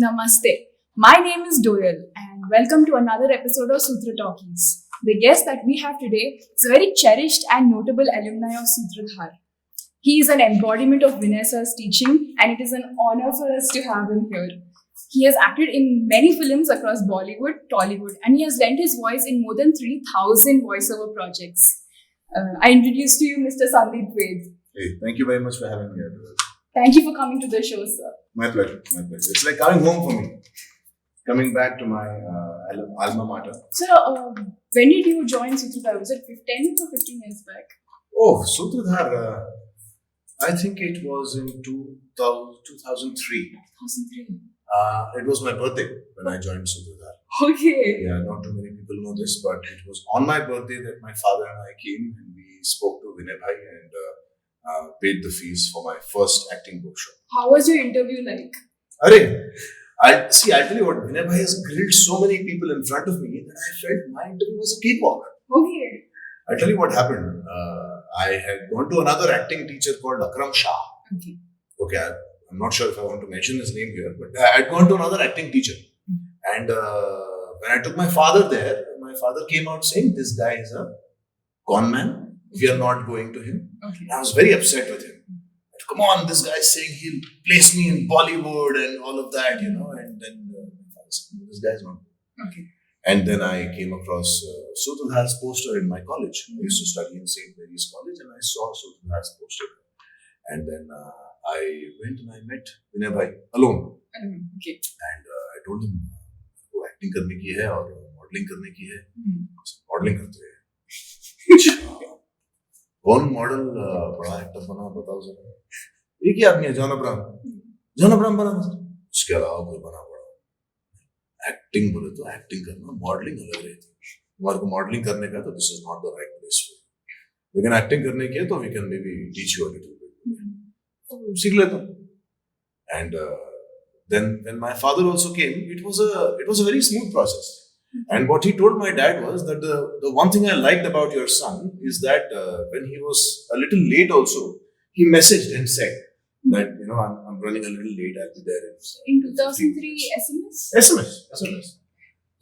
Namaste. My name is Doyal and welcome to another episode of Sutra Talkies. The guest that we have today is a very cherished and notable alumni of Sutradhar. He is an embodiment of Vinay Sir's teaching and it is an honor for us to have him here. He has acted in many films across Bollywood, Tollywood and he has lent his voice in more than 3,000 voiceover projects. I introduce to you Mr. Sandeep Ved. Hey, thank you very much for having me here. Thank you for coming to the show, sir. My pleasure, my pleasure. It's like coming home for me. Coming back to my alma mater. So, when did you join Sutradhar? Was it 10 or 15 years back? Oh, Sutradhar, I think it was in 2003. 2003. It was my birthday when I joined Sutradhar. Okay. Yeah, not too many people know this, but it was on my birthday that my father and I came and we spoke to Vinay Bhai and paid the fees for my first acting workshop. How was your interview like? I'll tell you what, Vinay Bhai has grilled so many people in front of me that I felt my interview was a cakewalk. Okay. I'll tell you what happened. I had gone to another acting teacher called Akram Shah. Okay, I'm not sure if I want to mention his name here, but I had gone to another acting teacher. And when I took my father there, my father came out saying, this guy is a con man. We are not going to him. Okay. I was very upset with him. Come on, this guy is saying he'll place me in Bollywood and all of that, and then this guy's not. Okay. And then I came across Sutradhar's poster in my college. I used to study in St. Mary's College and I saw Sutradhar's poster. And then I went and I met Vinay Bhai alone. Okay. And I told him, वो acting करने की है और modeling करने की है. Modeling करते हैं. कौन मॉडल बड़ा एक्टर बना बताओ जरा. एक ही आदमी है जॉन अब्राहम बना. उसके अलावा कोई बना पड़ा. एक्टिंग बोले तो एक्टिंग करना, मॉडलिंग अलग रहती है. तुम्हारे को मॉडलिंग करने का तो this is not the right place for you. लेकिन एक्टिंग करने की है तो we can maybe teach you a little bit. सीख लेता हूं. And then when my father also came, it was a very smooth process. And what he told my dad was that the one thing I liked about your son is that when he was a little late also, he messaged and said that, I'm running a little late, I'll be there. In 2003, SMS? SMS.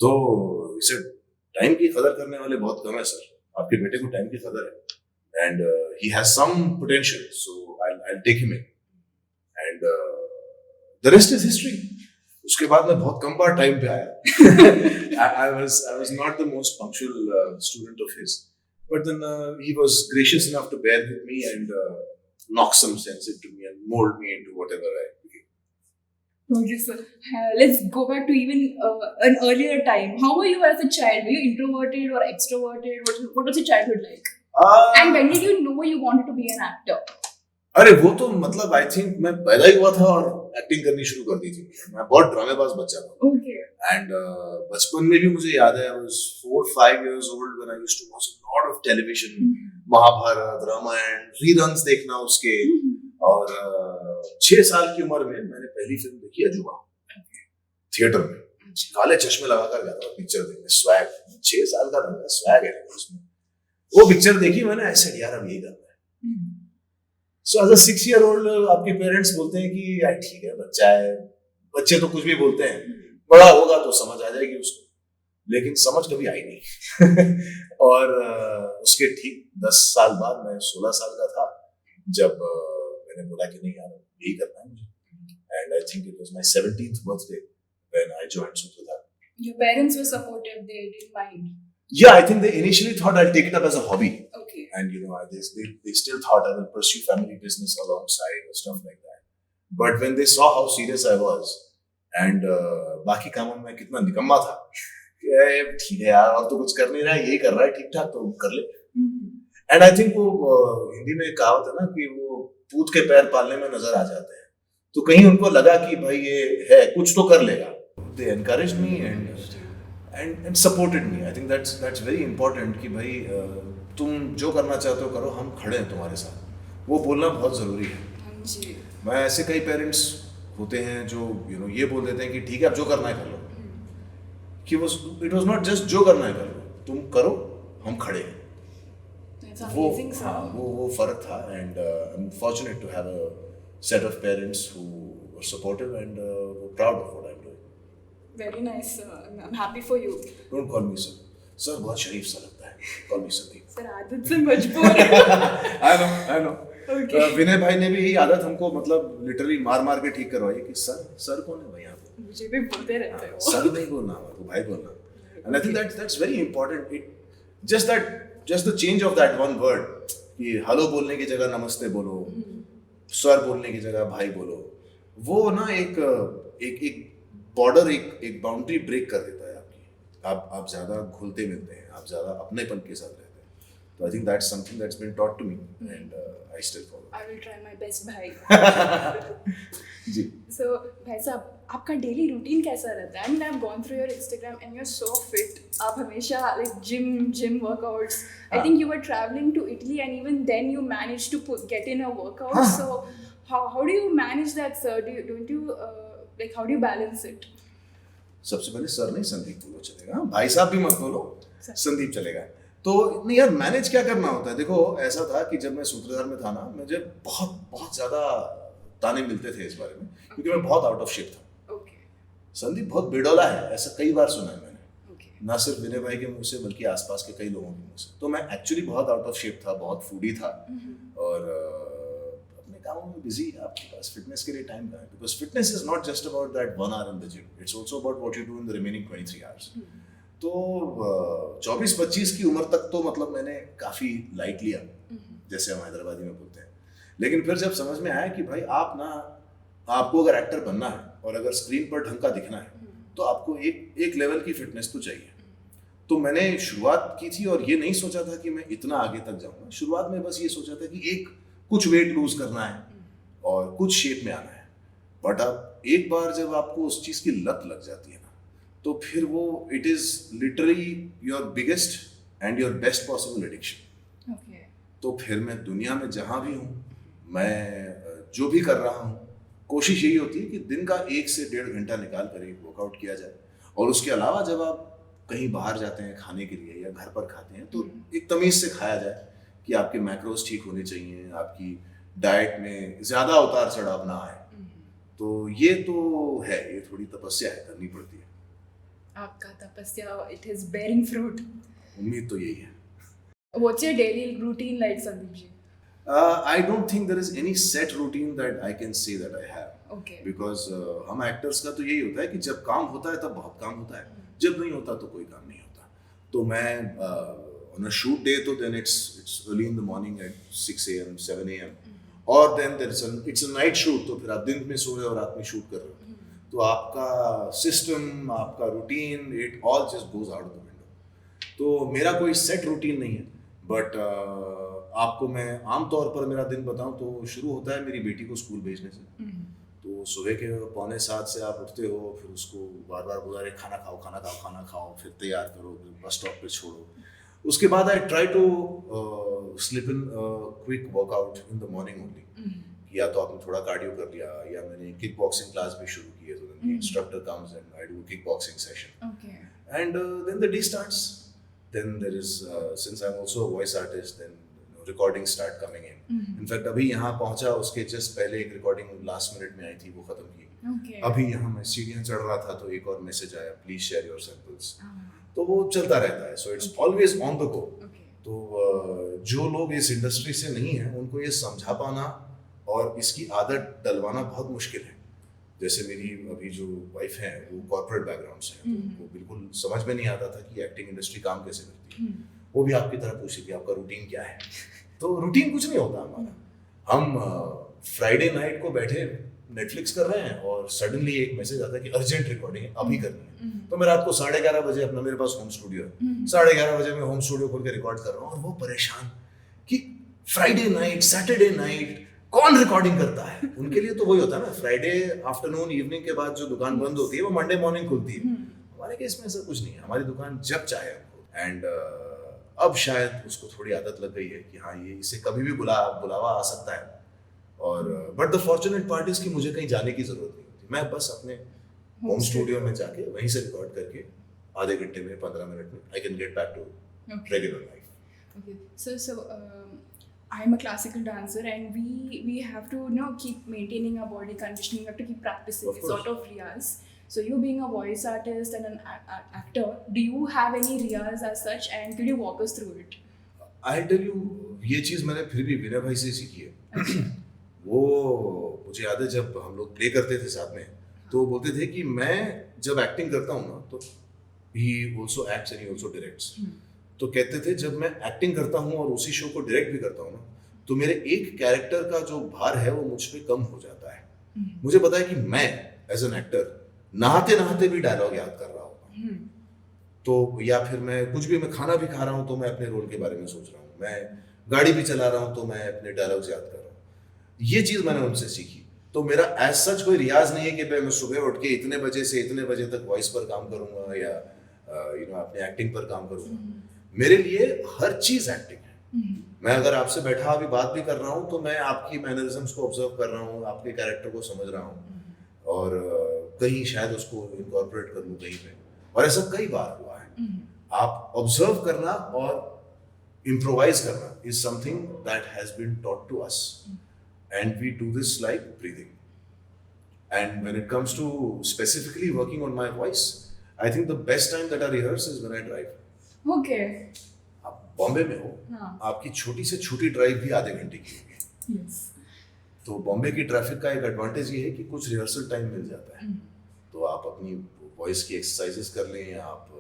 So he said, time की कदर करने वाले बहुत कम है sir. आपके बेटे को time की कदर है. And he has some potential, so I'll take him in. And the rest is history. उसके बाद मैं बहुत कम बार टाइम पे आया. I was not the most punctual student of his, but then he was gracious enough to bear with me and knock some sense into me and mold me into whatever I became. Okay, sir. Let's go back to even an earlier time. How were you as a child? Were you introverted or extroverted? What was your childhood like? And when did you know you wanted to be an actor? अरे वो तो मतलब I think मैं पैदा ही हुआ था और acting करनी शुरू कर दी थी. मैं बहुत ड्रामेबाज बच्चा था. Okay. एंड बचपन में भी मुझे याद है I was 4-5 years old when I used to watch a lot of television. Mahabharat, Ramayan, reruns देखना उसके. और 6 साल की उम्र में मैंने पहली फिल्म देखी अजूबा थिएटर में. काले चश्मे लगाकर गया था पिक्चर देखने. स्वैग 6 साल का था. स्वैग है उसमें. वो पिक्चर देखी मैंने. I said यार अब यही करना है. So as a 6-year-old आपके पेरेंट्स बोलते हैं कि यार ठीक है बच्चा है. बच्चे तो कुछ भी बोलते हैं. बड़ा होगा तो समझ आ जाएगी उसको. लेकिन समझ कभी आई नहीं. और उसके ठीक 10 साल बाद मैं 16 साल का था जब मैंने बोला कि नहीं यार यही करना है मुझे. And I think it was my 17th birthday when I joined Sutradhar. Your parents were supportive. They didn't mind. Yeah, I think they initially thought I'll take it up as a hobby. Okay. And they still thought I will pursue family business alongside or stuff like that. But when they saw how serious I was and बाकी कामों में कितना निकम्मा था, ठीक है यार और तो कुछ कर नहीं रहा है, यही कर रहा है ठीक ठाक तो कर ले. And I think वो हिंदी में कहावत है ना कि वो पूत के पैर पालने में नजर आ जाते हैं. तो कहीं उनको लगा कि भाई ये है कुछ तो कर लेगा. They encouraged me and supported me. I think that's very important कि भाई तुम जो करना चाहते हो करो, हम खड़े हैं तुम्हारे साथ. वो बोलना बहुत जरूरी है. मैं ऐसे कई पेरेंट्स होते हैं जो ये बोल देते हैं कि ठीक है अब जो करना है कर लो. कि इट वाज नॉट जस्ट जो करना है कर लो, तुम करो हम खड़े हैं. वो फर्क था. And I am fortunate to have a set of parents who were supportive and were proud of what I'm doing. Very nice. I'm happy for you. Don't call me sir, sir बहुत शरीफ सा लगता है, call मी Sandeep. Sir आदत से मजबूर है। I know. Okay. विनय भाई ने भी यही आदत हमको मतलब लिटरली मार मार के ठीक करवाई कि सर कौन है भाई यहाँ पे? मुझे भी बोलते रहते हो। सर नहीं बोलना, वो भाई बोलना। And I think that's very important. Just the change of that one word कि हेलो बोलने की जगह नमस्ते बोलो, सर बोलने की जगह भाई बोलो, वो ना एक बॉर्डर, एक बाउंड्री ब्रेक कर देता है आपकी। आप ज्यादा घुलते मिलते हैं, आप ज्यादा अपनेपन के साथ रहते हैं। तो I think that's something that's been taught to me and I still follow. I will try my best, भाई। जी। So भाई साहब, आपका डेली रूटीन कैसा रहता है? I mean, I've gone through your Instagram and you're so fit. आप हमेशा like gym workouts. I think you were traveling to Italy and even then you managed to get in a workout. So how do you manage that, sir? Don't you like how do you balance it? सबसे पहले sir नहीं संदीप बोलो चलेगा, भाई साहब भी मत बोलो, संदीप चलेगा। तो नहीं यार, मैनेज क्या करना होता है? देखो ऐसा था कि जब मैं सूत्रधार में था ना, मुझे बहुत ज्यादा ताने मिलते थे इस बारे में, क्योंकि मैं बहुत आउट ऑफ शेप था। संदीप बहुत बेडौला है, ऐसा कई बार सुना है मैंने, ना सिर्फ विनय भाई के मुंह से बल्कि आसपास के कई लोगों के मुंह से। तो मैं एक्चुअली बहुत आउट ऑफ शेप था, बहुत फूडी था और अपने कामों में बिजी। आपके पास फिटनेस के लिए टाइम कहाँ है? Because fitness is not just about that 1 hour in the gym, it's also about what you do in the remaining 23 hours। तो 24-25 की उम्र तक तो मतलब मैंने काफी लाइट लिया, जैसे हम हैदराबादी में बोलते हैं। लेकिन फिर जब समझ में आया कि भाई आपको अगर एक्टर बनना है और अगर स्क्रीन पर ढंग का दिखना है तो आपको एक लेवल की फिटनेस तो चाहिए। तो मैंने शुरुआत की थी और ये नहीं सोचा था कि मैं इतना आगे तक जाऊंगा। शुरुआत में बस ये सोचा था कि कुछ वेट लूज करना है और कुछ शेप में आना है। बट अब एक बार जब आपको उस चीज की लत लग जाती है ना, तो फिर वो it is literally your biggest and your best possible addiction. तो फिर मैं दुनिया में जहां भी हूँ, मैं जो भी कर रहा हूँ, कोशिश यही होती है कि दिन का 1 से 1.5 घंटा निकाल कर एक वर्कआउट किया जाए। और उसके अलावा जब आप कहीं बाहर जाते हैं खाने के लिए या घर पर खाते हैं तो एक तमीज से खाया जाए कि आपके मैक्रोस ठीक होने चाहिए, आपकी डाइट में ज्यादा उतार चढ़ाव ना आए। तो ये तो है, ये थोड़ी तपस्या है, करनी पड़ती है। आपका तपस्या, इट इज बेयरिंग फ्रूट। उम्मीद तो यही है। What's your daily routine like, Sandeep ji? I don't think there is any set routine that I can say that I have. Okay. Because हम एक्टर्स का तो यही होता है कि जब काम होता है तब बहुत काम होता है, जब नहीं होता तो कोई काम नहीं होता। तो मैं on a shoot day तो then it's early in the morning at 6 a.m. 7 a.m. और then it's a night shoot, तो फिर आप दिन में सो रहे हो और रात में शूट कर रहे हो। तो आपका सिस्टम, आपका routine, it all just goes out the window. तो मेरा कोई सेट रूटीन नहीं है, बट आपको मैं आमतौर पर मेरा दिन बताऊं तो शुरू होता है मेरी बेटी को स्कूल भेजने से। तो सुबह के 6:45 से आप उठते हो, फिर उसको बार बार बुला रहे खाना खाओ, फिर तैयार करो, फिर बस स्टॉप पे छोड़ो। उसके बाद I try to slip in quick workout in the morning only. या तो आपने थोड़ा कार्डियो कर लिया, या मैंने किक बॉक्सिंग क्लास भी शुरू की है, तो the instructor comes and I do a kickboxing session. Okay. And then the day starts. Then there is since I'm also a voice artist, then recordings start coming in. In fact, अभी यहाँ पहुँचा, उसके just पहले एक recording last minute में आई थी, वो खत्म की। Okay. अभी यहाँ मैं सीढ़ियाँ चढ़ रहा था तो एक और मैसेज आया, प्लीज शेयर योर सैंपल्स। तो वो चलता रहता है, so it's always on the go. तो जो लोग इस इंडस्ट्री से नहीं है उनको ये समझा पाना और इसकी आदत डलवाना बहुत मुश्किल है। जैसे मेरी अभी जो वाइफ है वो कॉर्पोरेट बैकग्राउंड से है, तो उनको बिल्कुल समझ में नहीं आता था कि एक्टिंग इंडस्ट्री काम कैसे करती है। वो भी आपकी तरह पूछी थी आपका रूटीन क्या है। तो रूटीन कुछ नहीं होता हमारा। हम फ्राइडे नाइट को बैठे नेटफ्लिक्स कर रहे हैं और सडनली एक मैसेज आता है कि अर्जेंट रिकॉर्डिंग है, अभी करनी है। तो मैं रात को 11:30 बजे अपना, मेरे पास होम स्टूडियो है, 11:30 बजे मैं होम स्टूडियो खोल के रिकॉर्ड कर रहा हूँ। और वो परेशान कि फ्राइडे नाइट, सैटरडे नाइट कौन रिकॉर्डिंग करता है। उनके लिए तो वही होता है ना, फ्राइडे आफ्टरनून इवनिंग के बाद जो दुकान बंद होती है वो मंडे मॉर्निंग खुलती है। हमारे केस में ऐसा कुछ नहीं है, हमारी दुकान जब चाहे हमको। एंड अब शायद उसको थोड़ी आदत लग गई है कि हाँ ये इसे कभी भी बुलावा आ सकता है। और but the fortunate part is कि मुझे कहीं जाने की जरूरत नहीं होती। मैं बस अपने होम स्टूडियो में जाके वहीं से रिकॉर्ड करके आधे घंटे में, 15 मिनट में I can get back to regular life. Okay. So I'm a classical dancer, and we have to keep maintaining our body conditioning. We have to keep practicing. It's sort of riyaz. So you being a voice artist and an actor, do you have any riyaz as such, and could you walk us through it? I tell you, ये चीज मैंने फिर भी विनय भाई से सीखी है। वो मुझे याद है जब हम लोग प्ले करते थे साथ में, तो वो बोलते थे कि मैं जब एक्टिंग करता हूँ ना, तो he also acts and he also directs. तो कहते थे जब मैं एक्टिंग करता हूँ और उसी शो को डायरेक्ट भी करता हूँ ना, तो मेरे एक कैरेक्टर का जो भार है वो मुझ पे कम हो जाता है। मुझे पता है कि मैं एज एन एक्टर नहाते नहाते भी डायलॉग याद कर रहा हूँ, तो या फिर मैं कुछ भी, मैं खाना भी खा रहा हूँ तो मैं अपने रोल के बारे में सोच रहा हूँ, मैं गाड़ी भी चला रहा हूँ तो मैं अपने डायलॉग्स याद कर रहा हूँ। ये चीज मैंने उनसे सीखी। तो मेरा एज सच कोई रियाज नहीं है कि मैं सुबह उठ के इतने बजे से इतने बजे तक वॉइस पर काम करूंगा या अपने एक्टिंग पर काम करूंगा। मेरे लिए हर चीज एक्टिंग है। मैं अगर आपसे बैठा अभी बात भी कर रहा हूँ तो मैं आपकी मैनरिज्म्स को ऑब्जर्व कर रहा हूँ, आपके कैरेक्टर को समझ रहा हूँ और कहीं शायद उसको इनकॉर्पोरेट कर लूँ कहीं पे, और ऐसा कई बार हुआ है। आप ऑब्जर्व करना और इम्प्रोवाइज करना is something that has been taught to us, and we do this like breathing. And when it comes to specifically working on my voice, I think the best time that I rehearse is when I drive. Okay. आप बॉम्बे में हो, आपकी छोटी से छोटी drive भी आधे घंटे की होगी। Yes. तो बॉम्बे की ट्रैफिक का एक एडवांटेज ये है कि कुछ रिहर्सल टाइम मिल जाता है, तो आप अपनी वॉइस की एक्सरसाइजेस कर लें, आप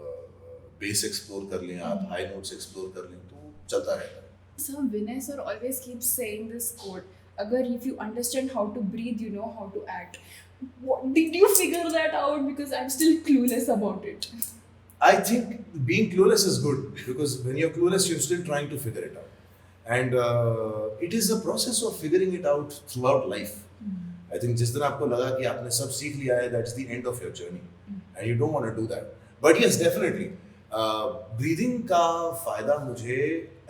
बेस एक्सप्लोर कर लें, आप हाई नोट्स एक्सप्लोर कर लें, तो चलता रहेगा। So Vinay sir always keeps saying this quote, agar if you understand how to breathe, you know how to act. What, did you figure that out? Because I'm still clueless about it. I think being clueless is good, because when you're clueless, you're still trying to figure it out. And it is a process of figuring it out throughout life. I think जिस दिन आपको लगा कि आपने सब सीख लिया है, that's the end of your journey. And you don't want to do that. But yes, definitely. Breathing का फायदा मुझे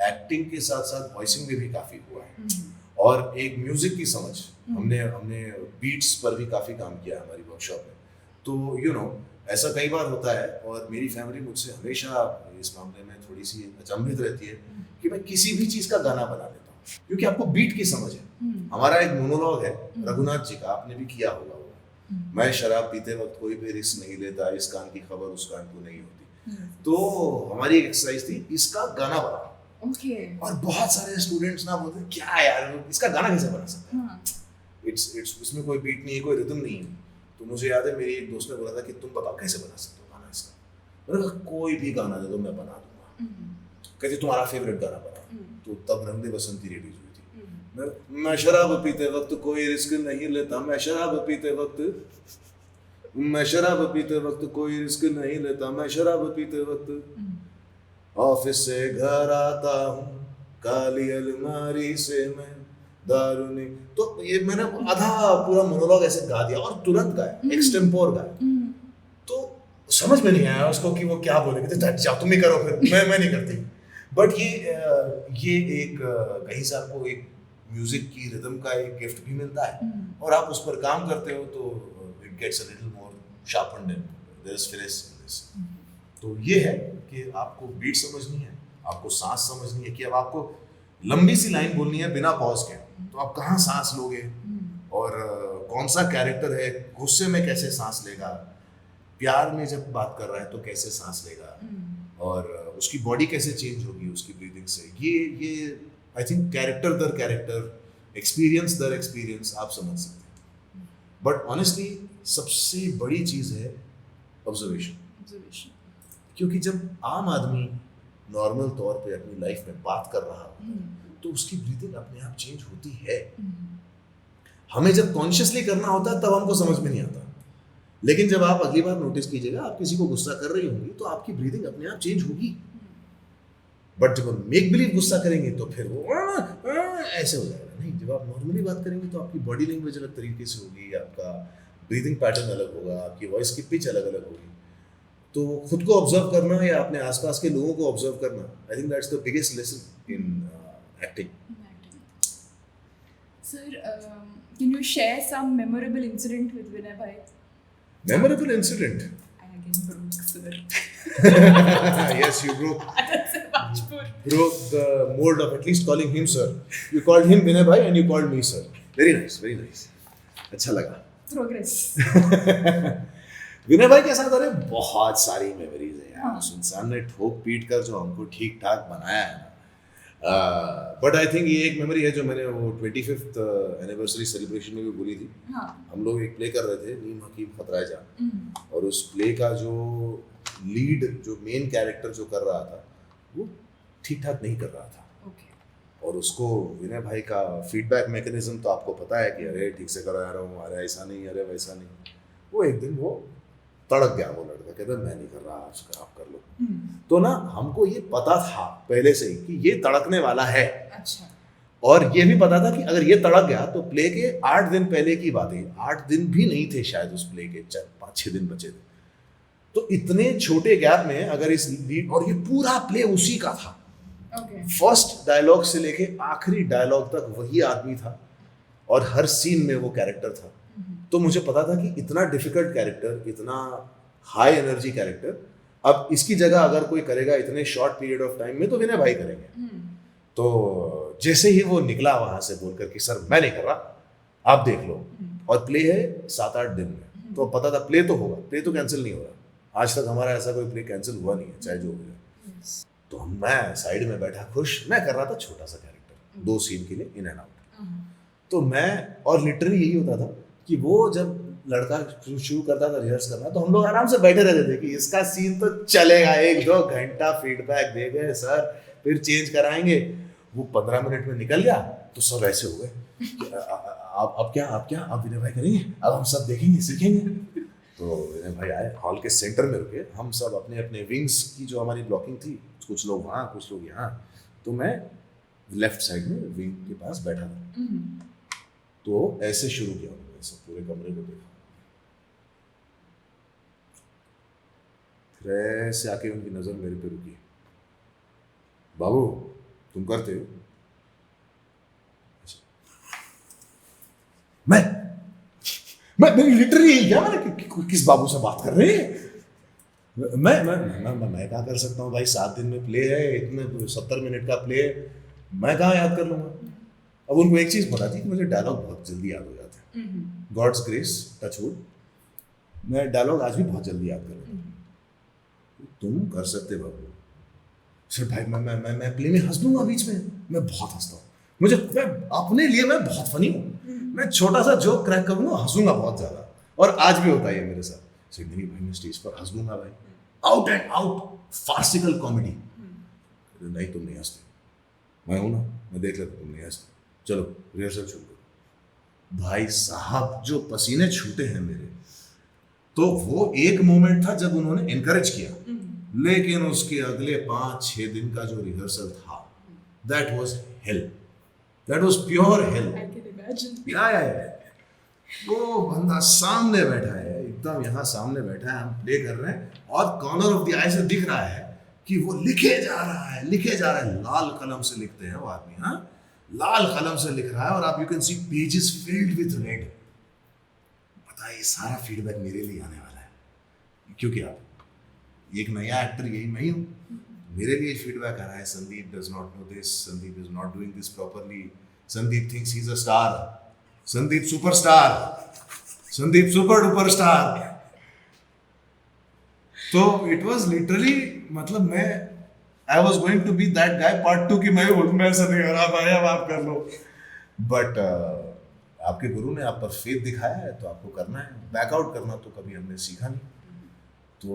एक्टिंग के साथ साथ वॉइसिंग में भी काफ़ी हुआ है। और एक म्यूजिक की समझ, हमने बीट्स पर भी काफ़ी काम किया हमारी वर्कशॉप में। तो ऐसा कई बार होता है, और मेरी फैमिली मुझसे हमेशा इस मामले में थोड़ी सी अचंभित रहती है कि मैं किसी भी चीज़ का गाना बना लेता हूँ, क्योंकि आपको बीट की समझ है। हमारा एक मोनोलॉग है रघुनाथ जी का, आपने भी किया होगा वो, मैं शराब पीते वक्त कोई भी रिस्क नहीं लेता, इस कान की खबर उस कान को नहीं होती। तो हमारी एक एक्सरसाइज थी, इसका गाना बना। Okay. और बहुत सारे स्टूडेंट्स ना बोलते क्या यार इसका गाना कैसे बना सकते हैं, इट्स इसमें कोई बीट नहीं है, कोई रिदम नहीं है। तो मुझे याद है मेरी एक दोस्त ने बोला था कि तुम बताओ कैसे बना सकते हो गाना इसका। मैंने कहा कोई भी गाना दे दो मैं बना दूंगा। कहते तुम्हारा फेवरेट गाना बना। तो तब रंग दे बसंती रिलीज हुई थी। मैं शराब पीते वक्त कोई रिस्क नहीं लेता, मैं शराब पीते वक्त कोई रिस्क नहीं लेता, मैं शराब पीते वक्त ऑफिस से घर आता हूँ, काली अलमारी से मैं दारू नहीं। तो ये मैंने आधा पूरा मोनोलॉग ऐसे गा दिया और तुरंत गाया, एक्सटेम्पोर गाया। तो समझ में नहीं आया उसको कि वो क्या बोले, कहते जाओ तुम ही करो, फिर मैं नहीं करती। बट ये एक कहीं से आपको एक म्यूजिक की रिदम का एक गिफ्ट भी मिलता है, और आप उस पर काम करते हो तो it gets a little more sharpened and there is finish in this. तो ये है कि आपको बीट समझनी है, आपको सांस समझनी है कि अब आपको लंबी सी लाइन बोलनी है बिना पॉज के, तो आप कहाँ सांस लोगे, और कौन सा कैरेक्टर है, गुस्से में कैसे सांस लेगा, प्यार में जब बात कर रहा है तो कैसे सांस लेगा, और उसकी बॉडी कैसे चेंज होगी उसकी ब्रीदिंग से। ये आई थिंक कैरेक्टर दर कैरेक्टर, एक्सपीरियंस दर एक्सपीरियंस आप समझ सकते हैं। बट ऑनेस्टली सबसे बड़ी चीज़ है ऑब्जर्वेशन। क्योंकि जब आम आदमी नॉर्मल तौर पे अपनी लाइफ में बात कर रहा होता है तो उसकी ब्रीदिंग अपने आप चेंज होती है। हमें जब कॉन्शियसली करना होता है तब हमको समझ में नहीं आता, लेकिन जब आप अगली बार नोटिस कीजिएगा आप किसी को गुस्सा कर रही होंगी तो आपकी ब्रीदिंग अपने आप चेंज होगी। बट जब हम मेक बिलीव गुस्सा करेंगे तो फिर वो ऐसे हो जाएगा। नहीं, जब आप नॉर्मली बात करेंगे तो आपकी बॉडी लैंग्वेज अलग तरीके से होगी, आपका ब्रीदिंग पैटर्न अलग होगा, आपकी वॉइस की पिच अलग अलग होगी। तो खुद को ऑब्जर्व करना या अपने आसपास के लोगों को ऑब्जर्व करना, I think that's the biggest lesson in acting. Sir, can you share some memorable incident with Vinay bhai? Memorable incident? I again broke, sir. Yes, you broke That's a Rajpur. broke the mold of at least calling him sir. You called him Vinay bhai and you called me sir. Very nice, very nice. अच्छा लगा। Progress. विनय भाई के साथ अरे बहुत सारी memories है यार। हाँ। उस इंसान ने ठोक पीट कर जो हमको ठीक ठाक बनाया है ना। बट आई थिंक ये एक मेमोरी है जो मैंने वो 25th एनिवर्सरी सेलिब्रेशन में भी बोली थी। हाँ। हम लोग एक प्ले कर रहे थे, नीम हकीम खतरा जान, हम्म, और उस प्ले का जो लीड, जो मेन कैरेक्टर जो कर रहा था, वो ठीक ठाक नहीं कर रहा था। ओके। और उसको विनय भाई का फीडबैक मैकेनिज्म तो आपको पता है कि अरे ठीक से करा रहा हूँ, अरे ऐसा नहीं, अरे वैसा नहीं। वो एक दिन वो तड़क गया, वो लड़का कहता मैं नहीं कर रहा, आप कर लो। तो ना हमको ये पता था पहले से ही कि ये तड़कने वाला है। अच्छा। और ये भी पता था कि अगर ये तड़क गया तो प्ले के 8 दिन पहले की बात है, 8 दिन भी नहीं थे शायद उस प्ले के, 5-6 दिन बचे थे। तो इतने छोटे गैप में अगर इस लीड, और ये पूरा प्ले उसी का था, ओके। फर्स्ट डायलॉग से लेके आखिरी डायलॉग तक वही आदमी था, और हर सीन में वो कैरेक्टर था। तो मुझे पता था कि इतना डिफिकल्ट कैरेक्टर, इतना हाई एनर्जी कैरेक्टर, अब इसकी जगह अगर कोई करेगा इतने शॉर्ट पीरियड ऑफ टाइम में तो विनय भाई करेंगे। तो जैसे ही वो निकला वहां से बोलकर कि सर मैं नहीं कर रहा, आप देख लो, और प्ले है 7-8 दिन में, तो पता था प्ले तो होगा, प्ले तो कैंसिल नहीं हो रहा। आज तक हमारा ऐसा कोई प्ले कैंसिल हुआ नहीं है, चाहे जो हो जाए। तो मैं साइड में बैठा खुश, मैं कर रहा था छोटा सा कैरेक्टर, 2 सीन के लिए इन एंड आउट। तो मैं, और लिटरली यही होता था कि वो जब लड़का शुरू करता था रिहर्स करना, तो हम लोग आराम से बैठे रहते थे कि इसका सीन तो चलेगा, 1-2 घंटा फीडबैक दे गए सर, फिर चेंज कराएंगे। वो 15 मिनट में निकल गया तो सब ऐसे हो गए कि अब क्या अब विनय भाई करेंगे, अब हम सब देखेंगे सीखेंगे। तो विनय भाई आए, हॉल के सेंटर में रुके, हम सब अपने अपने विंग्स की जो हमारी ब्लॉकिंग थी, कुछ लोग वहाँ कुछ लोग यहाँ, तो मैं लेफ्ट साइड में विंग के पास बैठा था। तो ऐसे शुरू किया उन्होंने, ऐसे पूरे कमरे को देखा, फिर ऐसे आके उनकी नजर मेरे पे रुकी, बाबू तुम करते हो? मैं लिटरली क्या, मैंने किस बाबू से बात कर रहे हैं? मैं क्या कर सकता हूँ भाई, 7 दिन में प्ले है, इतने 70 मिनट का प्ले है, मैं कहाँ याद कर लूंगा। अब उनको एक चीज पता थी कि मुझे डायलॉग बहुत जल्दी याद हो जाते हैं, गॉड्स ग्रेस, टच वुड, मैं डायलॉग आज भी बहुत जल्दी याद कर लेता हूँ। तुम कर सकते बाबू। सर भाई मैं प्ले में हंस दूंगा बीच में, मैं बहुत हंसता हूँ, मैं अपने लिए मैं बहुत फनी हूँ, मैं छोटा सा जोक क्रैक करूंगा, हंसूंगा बहुत ज्यादा, और आज भी होता है ये मेरे साथ। सर नहीं भाई, मैं स्टेज पर हंस दूंगा भाई, out and out farcical comedy. नहीं तुम नहीं हंसते, मैं हूं ना, मैं देख लेता, तुम नहीं हंसते, चलो रिहर्सल शुरू करो। भाई साहब जो पसीने छूटे हैं मेरे, तो वो एक मोमेंट था जब उन्होंने एनकरेज किया, लेकिन उसके अगले 5-6 दिन का जो रिहर्सल था, that was hello, that was pure hello. या वो बंदा सामने बैठा है, एकदम यहाँ सामने बैठा है, हम प्ले कर रहे हैं, और कॉर्नर ऑफ द आई से दिख रहा है कि वो लिखे जा रहा है, लाल कलम से लिखते हैं वो आदमी, हाँ लाल कलम से लिख रहा है, और आप you can see pages filled with red. पता है ये सारा फीडबैक मेरे लिए आने वाला है, क्योंकि आप एक नया एक्टर, यही मैं ही हूँ, मेरे लिए फीडबैक आ रहा है, Sandeep does not know this, Sandeep is not doing this properly, Sandeep thinks he is a star, Sandeep superstar, Sandeep super duper star. तो इट वाज लिटरली, मतलब I was going to be that guy part 2 की, मैं ऐसा नहीं कर रहा भाई, अब आप कर लो। बट आपके गुरु ने आप पर फेथ दिखाया है, तो आपको करना है, बैकआउट करना तो कभी हमने सीखा नहीं। तो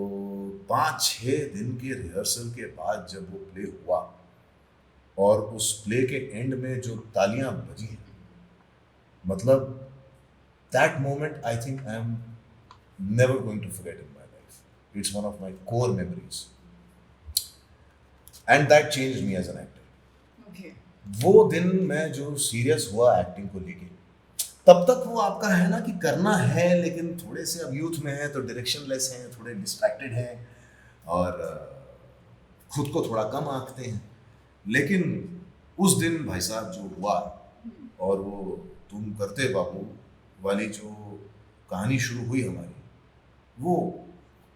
5-6 दिन के रिहर्सल के बाद जब वो प्ले हुआ, और उस प्ले के एंड में जो तालियां बजी, मतलब that moment I think I am never going to forget in my life, it's one of my core memories, and that changed me as an actor. वो दिन मैं जो सीरियस हुआ एक्टिंग को लेके, तब तक वो आपका है ना कि करना है, लेकिन थोड़े से अब यूथ में है तो डायरेक्शन लेस हैं, थोड़े डिस्ट्रैक्टेड हैं, और खुद को थोड़ा कम आंकते हैं। लेकिन उस दिन भाई साहब जो हुआ, और वो तुम करते बाबू वाली जो कहानी शुरू हुई हमारी, वो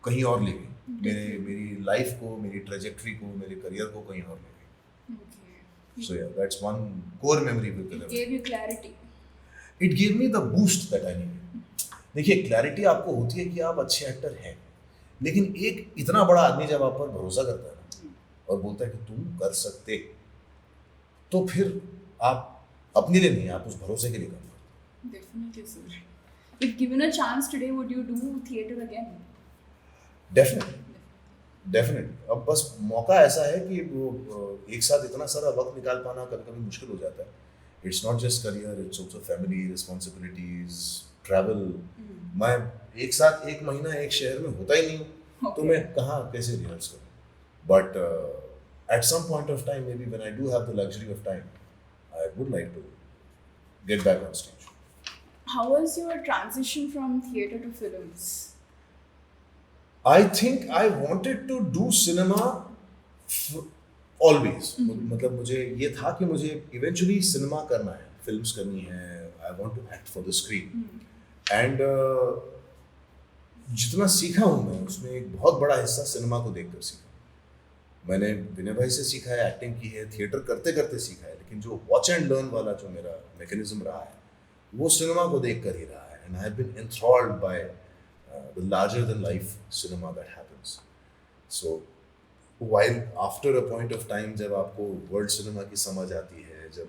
कहीं और ले गई, मेरी लाइफ को, मेरी ट्रेजेक्ट्री को, मेरे करियर को कहीं और ले गई। So yeah, that's one core memory with the It gave you clarity. It gave me the boost that I needed. देखिए क्लैरिटी आपको होती है कि आप अच्छे एक्टर हैं, लेकिन एक इतना बड़ा आदमी जब आप पर भरोसा करता है ना और बोलता है कि तुम कर सकते, तो फिर आप अपने लिए नहीं, आप उस भरोसे के लिए करते हो। Definitely, sir. If given a chance today, would you do theatre again? Definitely अब बस मौका ऐसा है कि वो एक साथ इतना सारा वक्त निकाल पाना कभी कभी मुश्किल हो जाता है। It's not just career, it's also family responsibilities, travel. मैं एक साथ एक महीना एक शहर में होता ही नहीं हूँ, तो मैं कहाँ कैसे रिहर्स करूँ। But at some point of time, maybe when I do have the luxury of time, I would like to get back on stage. How was your transition from theatre to films? I think I wanted to do cinema always. मतलब मुझे ये था कि मुझे eventually cinema करना है, films करनी है, I want to act for the screen. And जितना सीखा हूँ मैं उसमें एक बहुत बड़ा हिस्सा सिनेमा को देखकर सीखा। मैंने विनय भाई से सीखा है, एक्टिंग की है, थिएटर करते करते सीखा है, लेकिन जो वॉच एंड लर्न वाला जो मेरा मैकेनिज्म रहा है वो सिनेमा को देख कर ही रहा है। And I have been enthralled by the larger than life cinema that happens. So while after a point of time जब आपको वर्ल्ड सिनेमा की समझ आती है, जब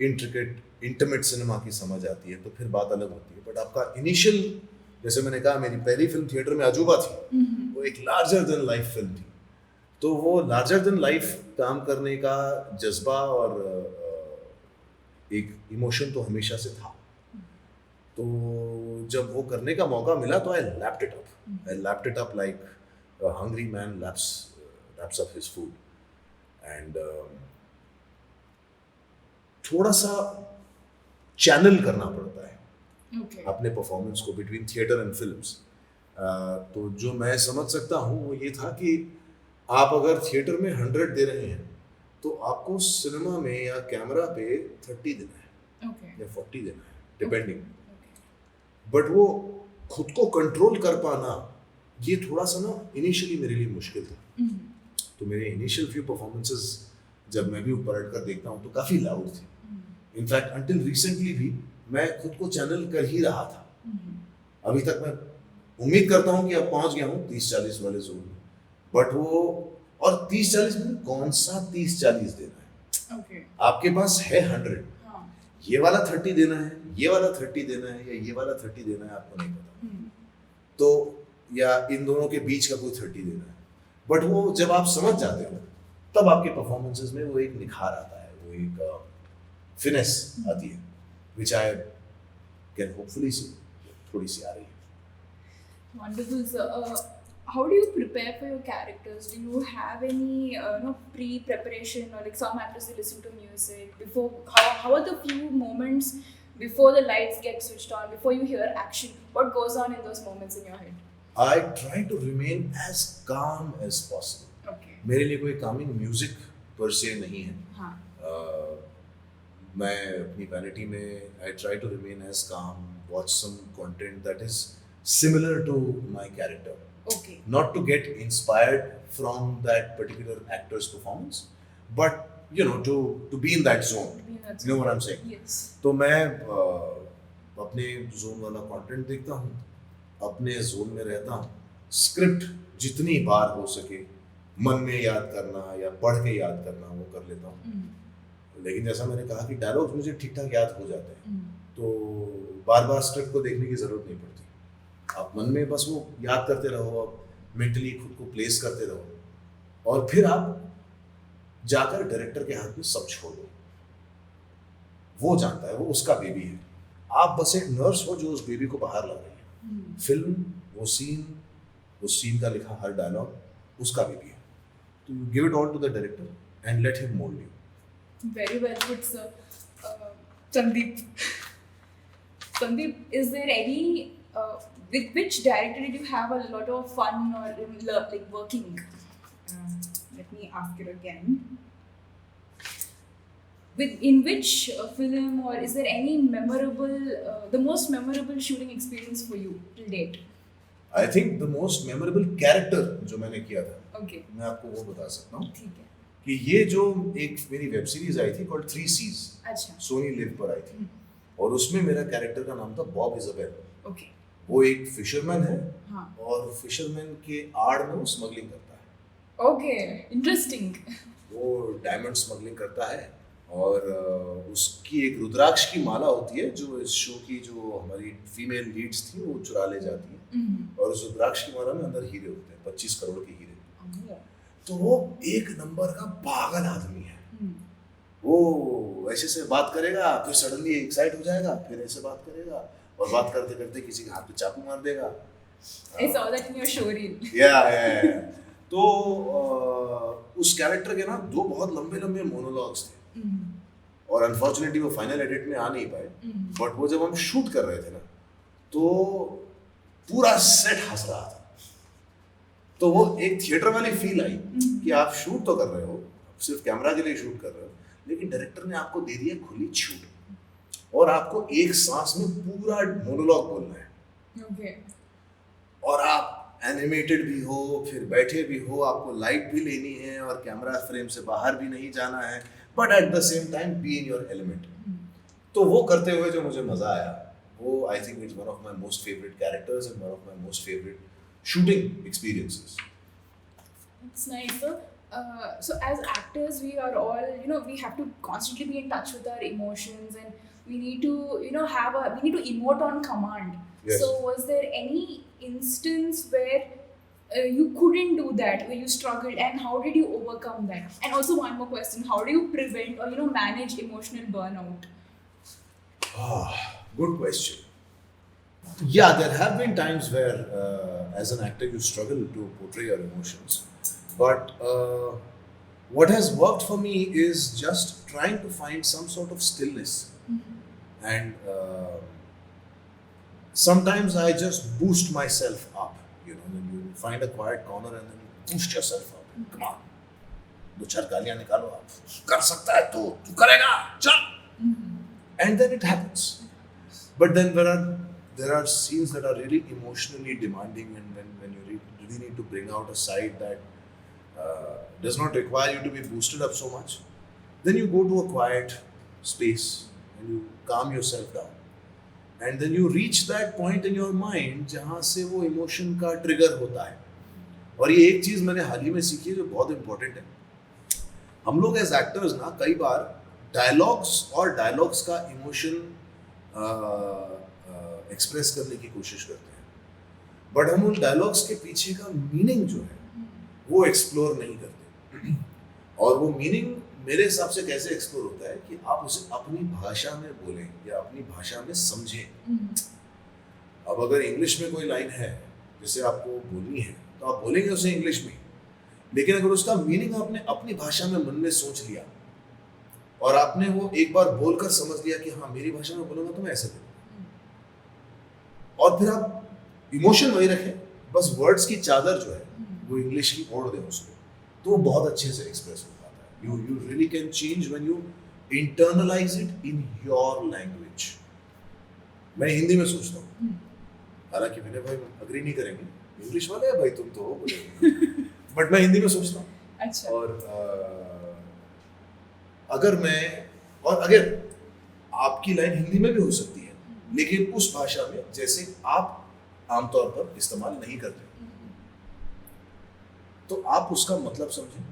इंटीमेट सिनेमा की समझ आती है, तो फिर बात अलग होती है। बट आपका इनिशियल, जैसे मैंने कहा मेरी पहली फिल्म थिएटर में अजूबा थी, वो एक लार्जर देन लाइफ फिल्म थी। तो वो लार्जर देन लाइफ काम करने का जज्बा और एक इमोशन तो हमेशा से था। तो जब वो करने का मौका मिला तो I lapped it up like a hungry man laps up his food. And थोड़ा सा चैनल करना पड़ता है अपने परफॉर्मेंस को बिटवीन थिएटर एंड फिल्म्स। तो जो मैं समझ सकता हूँ वो ये था कि आप अगर थिएटर में 100 दे रहे हैं तो आपको सिनेमा में या कैमरा पे 30 देना है या 40 देना है, डिपेंडिंग। बट वो खुद को कंट्रोल कर पाना ये थोड़ा सा ना इनिशियली मेरे लिए मुश्किल था। तो मेरे इनिशियल फ्यू परफॉर्मेंसेस जब मैं भी ऊपर हटकर देखता हूँ तो काफ़ी लाउड थे। इनफैक्ट अंटिल रिसेंटली भी मैं खुद को चैनल कर ही रहा था। अभी तक मैं उम्मीद करता हूँ कि अब पहुँच गया हूँ 30-40 वाले जोन में। बट वो और 30-40 में कौन सा 30-40 देना है? आपके पास है 100, ये वाला 30 देना है, ये वाला 30 देना है या ये वाला 30 देना है, आपको नहीं पता। तो या इन दोनों के बीच का कोई 30 देना है। बट वो जब आप समझ जाते हो तब आपके परफॉर्मेंसेस में वो एक निखार आता है, वो एक फिनेस आती है, विच आई कैन होपफुली सी, थोड़ी सी आ रही है। Wonderful, sir. How do you prepare for your characters? Do you have any pre-preparation, or like some actors they listen to music before? How are the few moments before the lights get switched on, before you hear action? What goes on in those moments in your head? I try to remain as calm as possible. Okay. मेरे लिए कोई calming music per se नहीं है। हाँ. मैं अपनी vanity में I try to remain as calm, watch some content that is similar to my character. Okay. Not to get inspired from that particular actor's performance, but you know to be in that zone. You know what I'm saying? Yes. तो मैं अपने zone वाला content देखता हूँ, अपने zone में रहता हूँ, स्क्रिप्ट जितनी बार हो सके मन में याद करना या पढ़ के याद करना वो कर लेता हूँ। लेकिन जैसा मैंने कहा कि डायलॉग्स मुझे ठीक ठाक याद हो जाते हैं, तो बार बार स्क्रिप्ट को देखने की जरूरत नहीं पड़ती। आप मन में बस वो याद करते रहो, आप मेंटली खुद को प्लेस करते रहो और फिर आप जाकर डायरेक्टर के हाथ में सब छोड़ दो। वो जानता है, वो उसका बेबी है। आप बस एक नर्स हो जो उस बेबी को बाहर ला रही है। फिल्म वो सीन का लिखा हर डायलॉग उसका बेबी है। तो you give it all to the director and let him mould you. Very well put, sir. Sandeep, is there any with which director did you have a lot of fun or like working? Let me ask it again. In which film, or is there any memorable, the most memorable shooting experience for you till date? I think the most memorable character जो मैंने किया था, Okay. मैं आपको वो बता सकता हूँ ठीक है. कि ये जो एक मेरी वेब सीरीज आई थी कॉल्ड 3 C's, अच्छा. सोनी लिव पर आई थी और उसमें मेरा कैरेक्टर का नाम था बॉब इजाबेल। Okay. वो एक फिशरमैन है हाँ. और फिशरमैन के आड़ में वो स्मगलिंग करता है। Okay, interesting. वो डायमंड स्मगलिंग करता है और उसकी एक रुद्राक्ष की माला होती है जो इस शो की जो हमारी फीमेल लीड्स थी वो चुरा ले जाती है और उस रुद्राक्ष की माला में अंदर हीरे होते हैं, 25 करोड़ के हीरे। तो वो एक नंबर का पागल आदमी है। वो ऐसे से बात करेगा, फिर सडनली एक्साइट हो जाएगा, फिर ऐसे बात करेगा और बात करते करते किसी के हाथ पे चाकू मार देगा। I saw that in your show reel. या तो उस कैरेक्टर के ना 2 बहुत लंबे लंबे मोनोलॉग्स थे और अनफॉर्चुनेटली वो फाइनल एडिट में आ नहीं पाए। बट वो जब हम शूट कर रहे थे ना तो पूरा सेट हंस रहा था। तो वो एक थिएटर वाली फील आई कि आप शूट तो कर रहे हो, सिर्फ कैमरा के लिए शूट कर रहे हो, लेकिन डायरेक्टर ने आपको दे दिया खुली छूट और आपको एक सांस में पूरा मोनोलॉग बोलना है। Okay. और आप एनिमेटेड भी हो, फिर बैठे भी हो, आपको लाइट भी लेनी है और कैमरा फ्रेम से बाहर भी नहीं जाना है, but at the same time be in your element. तो वो करते हुए जो मुझे मजा आया वो I think it's one of my most favourite characters and one of my most favourite shooting experiences. It's nice. So as actors, we are all, we have to constantly be in touch with our emotions, and we need to, we need to emote on command. Yes. So was there any instance where you couldn't do that, where you struggled, and how did you overcome that? And also one more question: how do you prevent or manage emotional burnout? Good question. Yeah, there have been times where, as an actor, you struggle to portray your emotions. But what has worked for me is just trying to find some sort of stillness. And sometimes I just boost myself up. When you find a quiet corner and then you boost yourself up. Come on. 2-4 गालियाँ निकालो आप. कर सकता है तू करेगा. चल. And then it happens. But then there are scenes that are really emotionally demanding, and when you really need to bring out a side that does not require you to be boosted up so much, then you go to a quiet space and you calm yourself down, and then you reach that point in your mind जहाँ से वो emotion का trigger होता है। और ये एक चीज़ मैंने हाल ही में सीखी है जो बहुत important है। हम लोग as actors ना कई बार डायलॉग्स का इमोशन एक्सप्रेस करने की कोशिश करते हैं, बट हम उन डायलॉग्स के पीछे का मीनिंग जो है वो एक्सप्लोर नहीं करते। और वो मीनिंग मेरे हिसाब से कैसे एक्सप्लोर होता है कि आप उसे अपनी भाषा में बोलें या अपनी भाषा में समझें। अब अगर इंग्लिश में कोई लाइन है जिसे आपको बोलनी है तो आप बोलेंगे उसे इंग्लिश में, लेकिन अगर उसका मीनिंग आपने अपनी भाषा में मन में सोच लिया और आपने वो एक बार बोलकर समझ लिया कि हाँ मेरी भाषा में बोलूंगा तो मैं ऐसे बोलूंगा, और फिर आप इमोशन वही रखें, बस वर्ड्स की चादर जो है वो इंग्लिश की ओढ़ दें उसको, तो वो बहुत अच्छे से एक्सप्रेस हो पाता है। You really can change when you internalise it in your language. मैं हिंदी में सोचता हूँ, हालांकि विनय भाई अग्री नहीं करेंगे, इंग्लिश वाले हैं भाई तुम तो वो बोलेंगे, बट मैं हिंदी में सोचता हूँ। अच्छा। और अगर आपकी लाइन हिंदी में भी हो सकती है, लेकिन उस भाषा में जैसे आप आमतौर पर इस्तेमाल नहीं करते, तो आप उसका मतलब समझें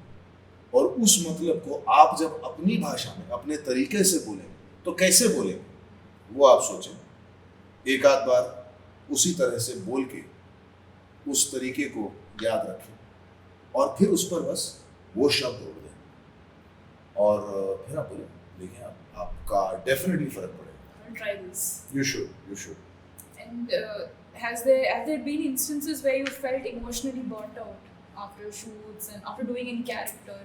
और उस मतलब को आप जब अपनी भाषा में अपने तरीके से बोलें तो कैसे बोलें वो आप सोचें। एक आध बार उसी तरह से बोल के उस तरीके को याद रखें और फिर उस पर बस वो शब्द जोड़ दें और फिर आप बोलें, देखिए आपका डेफिनेटली फर्क पड़ेगा। Try this. You should. And have there been instances where you felt emotionally burnt out after shoots and after doing any character?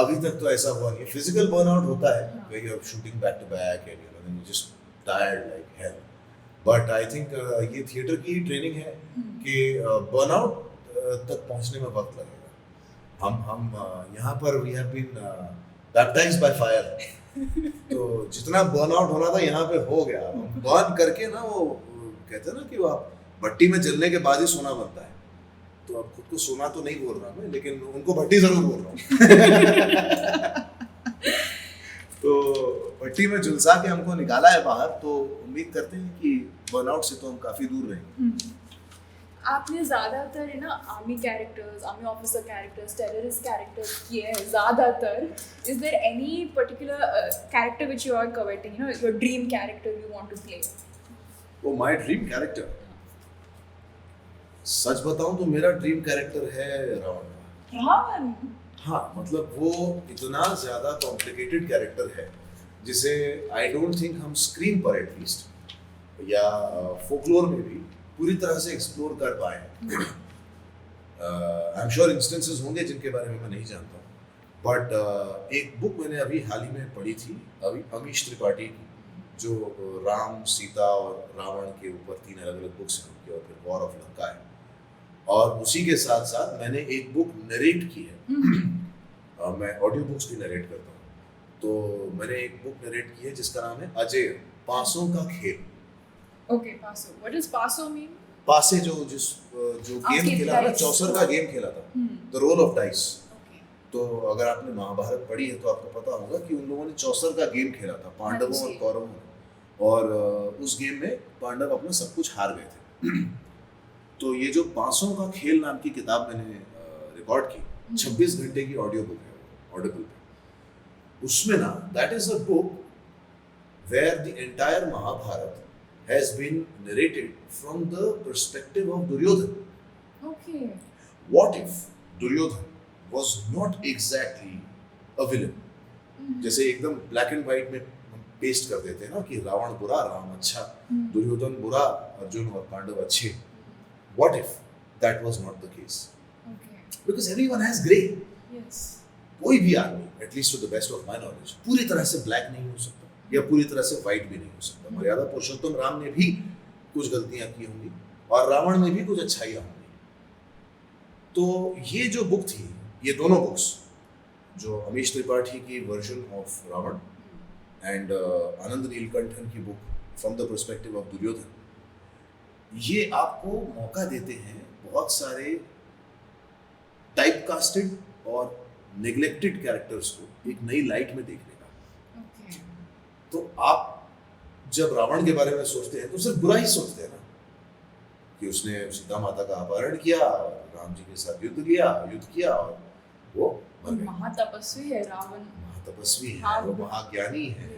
अभी तक तो ऐसा हुआ नहीं। फिजिकल बर्नआउट होता है where you are shooting back to back and then you just tired like hell. But I think ये theatre की ट्रेनिंग है कि बर्नआउट तक पहुंचने में वक्त लगेगा। हम यहाँ पर we have been baptized by fire. तो जितना बर्नआउट होना था यहाँ पे हो गया। हम बर्न करके ना, वो कहते हैं ना कि वो आप भट्टी में जलने के बाद ही सोना बनता है, तो अब खुद को सोना तो नहीं बोल रहा मैं, लेकिन उनको भट्टी जरूर बोल रहा हूँ। तो भट्टी में झुलसा के हमको निकाला है बाहर, तो उम्मीद करते हैं कि बर्नआउट से तो हम काफी दूर रहे। आपने ज़्यादातर है ना army characters, army officer characters, terrorist characters किए हैं ज़्यादातर। Is there any particular character which you are coveting, you know, your dream character you want to play? वो माय ड्रीम कैरेक्टर, सच बताऊं तो मेरा ड्रीम कैरेक्टर है रावण। रावण? हाँ, मतलब वो इतना ज्यादा कॉम्प्लिकेटेड कैरेक्टर है जिसे आई डोंट थिंक हम स्क्रीन पर एटलीस्ट या फोकलोर में भी पूरी तरह से एक्सप्लोर कर पाए। आई एम श्योर इंस्टेंसेस होंगे जिनके बारे में मैं नहीं जानता, बट एक बुक मैंने अभी हाल ही में पढ़ी थी, अभी अमीश त्रिपाठी की, जो राम, सीता और रावण के ऊपर 3 अलग अलग बुक्स हैं उनके, और फिर वॉर ऑफ लंका है। और उसी के साथ साथ मैंने एक बुक नरेट की है। मैं ऑडियो बुक्स भी नरेट करता हूँ, तो मैंने एक बुक नरेट की है जिसका नाम है अजय, पासों का खेल। ओके, पासो। व्हाट इज पासो मीन? पासे जो गेम खेला था, चौसर का गेम खेला था, द रोल ऑफ डाइस। तो अगर आपने महाभारत पढ़ी है तो आपको पता होगा कि उन लोगों ने चौसर का गेम खेला था, पांडवों और कौरवों ने, और उस गेम में पांडव अपना सब कुछ हार गए थे। तो ये जो पासों का खेल नाम की किताब मैंने रिकॉर्ड की, 26 घंटे की ऑडियो बुक है, ऑडिबल पे। उसमें ना, that is a book where the entire Mahabharata has been narrated from the perspective of Duryodhan. Okay. What if Duryodhan was not exactly a villain? जैसे एकदम ब्लैक एंड व्हाइट में हम पेस्ट कर देते हैं ना कि रावण बुरा, राम अच्छा, दुर्योधन बुरा, अर्जुन और पांडव अच्छे। What if that was not the case? Okay. Because everyone has grey. Yes. कोई भी आदमी, at least to the best of my knowledge, पूरी तरह से ब्लैक नहीं हो सकता या पूरी तरह से व्हाइट भी नहीं हो सकता। मर्यादा पुरुषोत्तम राम ने भी कुछ गलतियां की होंगी और रावण में भी कुछ अच्छाइयां होंगी। तो ये जो बुक थी, ये दोनों बुक्स, जो अमीश त्रिपाठी की version of Ravana and Anand Neelakantan की book from the perspective of Duryodhana, ये आपको मौका देते हैं बहुत सारे टाइपकास्टेड और नेग्लेक्टेड कैरेक्टर्स को एक नई लाइट में देखने का। तो आप जब रावण के बारे में सोचते हैं तो सिर्फ बुरा ही सोचते हैं ना, कि उसने सीता माता का अपहरण किया और राम जी के साथ युद्ध किया और वो मर गए। महातपस्वी है रावण, महातपस्वी है, वो महाज्ञानी है।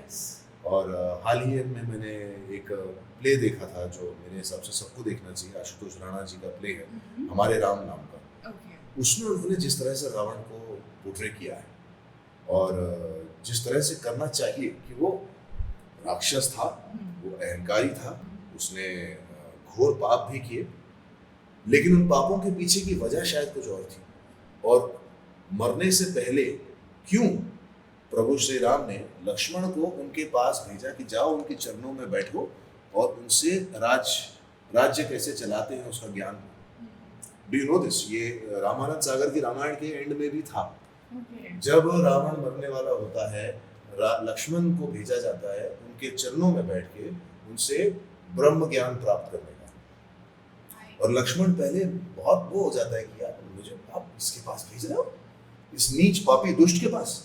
और हाल ही में मैंने एक प्ले देखा था जो मेरे हिसाब से सबको देखना चाहिए, आशुतोष राणा जी का प्ले है, हमारे राम नाम का। उसमें उन्होंने जिस तरह से रावण को पोर्ट्रे किया है और जिस तरह से करना चाहिए कि वो राक्षस था, वो अहंकारी था, उसने घोर पाप भी किए, लेकिन उन पापों के पीछे की वजह शायद कुछ और थी। और मरने से पहले क्यों प्रभु श्री राम ने लक्ष्मण को उनके पास भेजा कि जाओ उनके चरणों में बैठो और उनसे राज्य कैसे चलाते हैं उसका ज्ञान। Do you know this? ये रामानंद सागर की रामायण के एंड में भी था। जब रावण मरने वाला होता है, लक्ष्मण को भेजा जाता है उनके चरणों में बैठ के उनसे ब्रह्म ज्ञान प्राप्त करने का। और लक्ष्मण पहले बहुत वो हो जाता है कि यार मुझे आप इसके पास भेज रहे हो, इस नीच पापी दुष्ट के पास।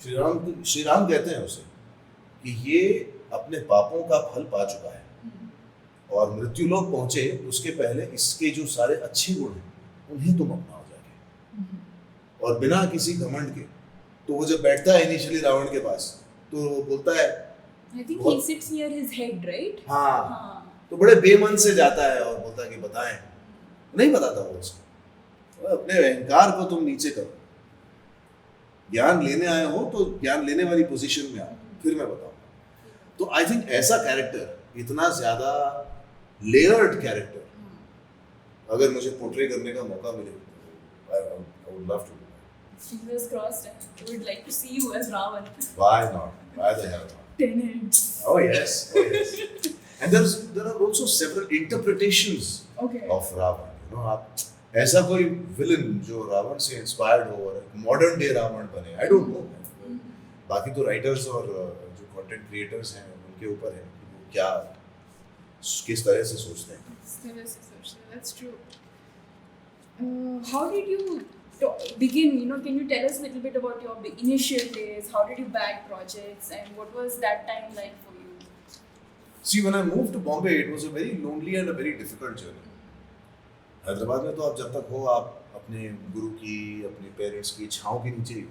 श्री राम कहते हैं उसे कि ये अपने पापों का फल पा चुका है और मृत्यु लोक पहुंचे उसके पहले इसके जो सारे अच्छे गुण हैं उन्हें तुम अपनाओ जाके। और बिना किसी घमंड के, तो वो जब बैठता है इनिशियली रावण के पास तो वो बोलता है, I think he sits near his head, right? हाँ, तो बड़े बेमन से जाता है और बोलता है कि बताएं। नहीं बताता वो उसको, अपने अहंकार को तुम नीचे करो, ज्ञान लेने आए हो तो ज्ञान लेने वाली पोजीशन में आओ, फिर मैं बताऊंगा। तो आई थिंक ऐसा कैरेक्टर, इतना ज्यादा लेयर्ड कैरेक्टर अगर मुझे पोर्ट्रे करने का मौका मिले, I would love to do that. Fingers crossed. I would like to see you as Ravan. Why not? Why the hell not? 10 heads. Oh yes, oh yes. And there are also several interpretations of Ravan. You know, आप ऐसा कोई villain जो रावण से inspired हो और modern day Ravan बने, I don't know. बाकी तो राइटर्स और जो कंटेंट क्रिएटर्स हैं उनके ऊपर है कि वो क्या किस तरह से सोचते हैं। That's true. How did you begin? You know, can you tell us a little bit about your initial days? How did you bag projects, and what was that time like for you? See, when I moved to Bombay, it was a very lonely and a very difficult journey. Hyderabad में तो आप जब तक हो आप अपने गुरु की, अपने पेरेंट्स की छाँव के नीचे ही हो।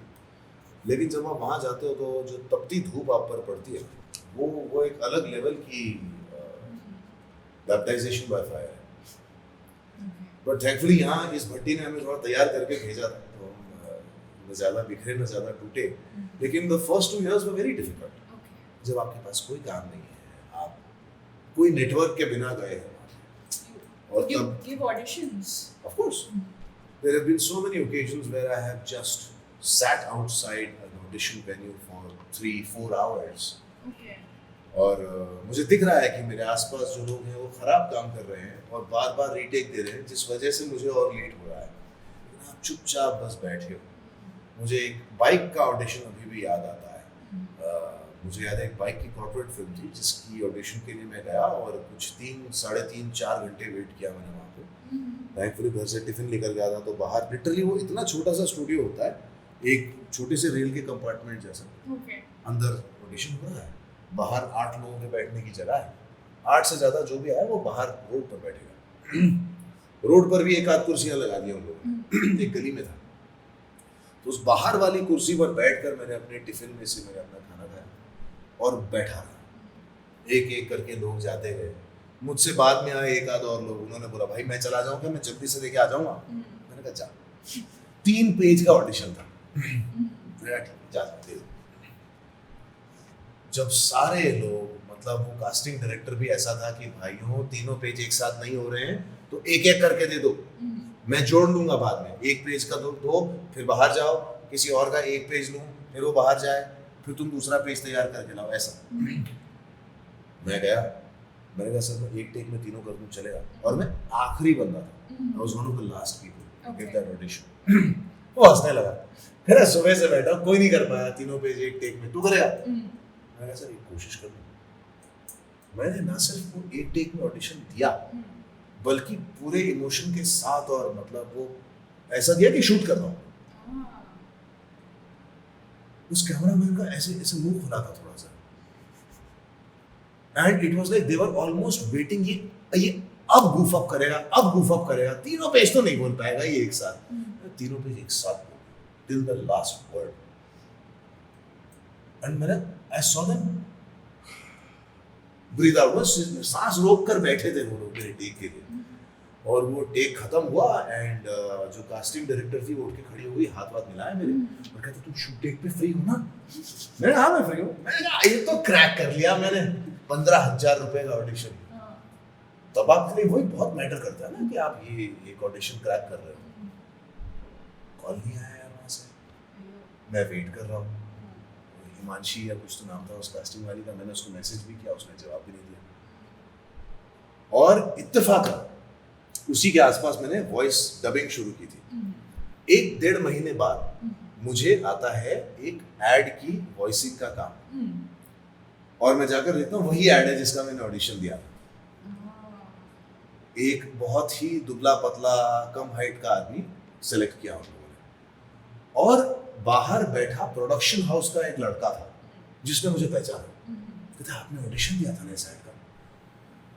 लेकिन जब आप वहाँ जाते हो तो जो तपती धूप आप पर पड़ती है वो एक अलग लेवल की बैप्टाइजेशन बाय फायर है। बट थैंकफुली यहाँ इस भट्टी ने हमें थोड़ा तैयार करके भेजा था, तो हम न ज़्यादा बिखरे न ज़्यादा टूटे। लेकिन the first 2 years were very difficult. जब आपके पास कोई काम नहीं है, आप कोई नेटवर्क के बिना गए हैं, और तब give auditions. Of course. There have been so many occasions where I have just sat outside an audition venue for 3-4 hours. Okay. और मुझे दिख रहा है कि मेरे आसपास जो लोग हैं वो खराब काम कर रहे हैं और बार-बार रीटेक दे रहे हैं, जिस वजह से मुझे और लेट हो रहा है। लेकिन आप चुपचाप बस बैठे हो। मुझे एक बाइक का ऑडिशन अभी भी याद आता है। मुझे याद है एक बाइक की कॉर्पोरेट फिल्म थी जिसकी ऑडिशन के लिए मैं गया और कुछ 3-3.5-4 घंटे वेट किया मैंने वहाँ पे। थैंकफुली घर से टिफिन लेकर गया था, तो बाहर लिटरली वो इतना छोटा सा स्टूडियो होता है, एक छोटे से रेल के कंपार्टमेंट जैसा। अंदर ऑडिशन हो रहा है, बाहर 8 लोगों के बैठने की जगह है। 8 से ज़्यादा जो भी आए वो बाहर रोड पर बैठेगा। रोड पर भी 1 आध कुर्सियाँ लगा दी हम लोगों ने, एक गली में था। तो उस बाहर वाली कुर्सी पर बैठकर मैंने अपने टिफिन में से मैंने अपना खाना खाया और बैठा रहा। एक एक करके लोग जाते गए। मुझसे बाद में आए 1 आध और लोग, उन्होंने बोला भाई मैं चला जाऊँ क्या, मैं जल्दी से लेके आ जाऊँगा। मैंने कहा जा। 3 पेज का ऑडिशन था। जा दे। जब सारे लोग, मतलब वो कास्टिंग डायरेक्टर भी ऐसा था कि भाइयों 3 पेज एक साथ नहीं हो रहे हैं तो एक एक करके दे दो, मैं जोड़ लूंगा बाद में। 1 पेज का दो, फिर बाहर जाओ, किसी और का 1 पेज लूँ, फिर वो बाहर जाए, फिर तुम दूसरा पेज तैयार करके लाओ, ऐसा। मैं गया, मैंने कहा सर मैं 1 टेक में 3 कर दूं, चलेगा? और मैं आखिरी बंदा था। I was one of the last people to get that audition. वो हंसने लगा। फिर सुबह से बैठा, कोई नहीं कर पाया 3 पेज 1 टेक में, तू करेगा? मैंने कहा सर एक कोशिश कर लूं। मैंने ना सिर्फ वो 1 टेक में ऑडिशन दिया, बल्कि पूरे इमोशन के साथ, और मतलब वो ऐसा दिया कि शूट कर रहा हूँ। उस कैमरामैन का ऐसे ऐसे मुंह खुला था थोड़ा सा, and it was like they were almost waiting, ये अब goof up करेगा, अब goof up करेगा। 3 पेज तो नहीं बोल पाएगा ये एक साथ। 3 पेज एक साथ बोल till the last word. And मैंने I saw them breathe out, सांस रोक कर बैठे थे वो लोग मेरे टेक के लिए। और वो टेक खत्म हुआ एंड जो कास्टिंग डायरेक्टर थी वो उठ के खड़ी हो गई, हाथ मिलाया मेरे और कहते तुम शूट टेक पे फ्री हो ना? मैंने कहा हाँ मैं फ्री हूँ। मैंने कहा ये तो क्रैक कर लिया मैंने। 15,000 रुपए का ऑडिशन। तब आपके लिए वही बहुत मैटर करता है ना कि आप ये एक ऑडिशन क्रैक कर रहे हो। कॉल नहीं आया यार वहाँ से, मैं वेट कर रहा हूँ। हिमांशी या कुछ तो नाम था उस कास्टिंग वाली का, मैंने उसको मैसेज भी किया, उसने जवाब भी नहीं दिया। और इत्तेफाक उसी के आसपास मैंने वॉइस डबिंग शुरू की थी। 1-1.5 महीने बाद मुझे आता है एक एड की वॉइसिंग का काम, और मैं जाकर देखता हूँ वही एड है जिसका मैंने ऑडिशन दिया था। एक बहुत ही दुबला पतला कम हाइट का आदमी सेलेक्ट किया उन लोगों ने, और बाहर बैठा प्रोडक्शन हाउस का एक लड़का था जिसने मुझे पहचाना। कहता आपने ऑडिशन दिया था ना इस एड का?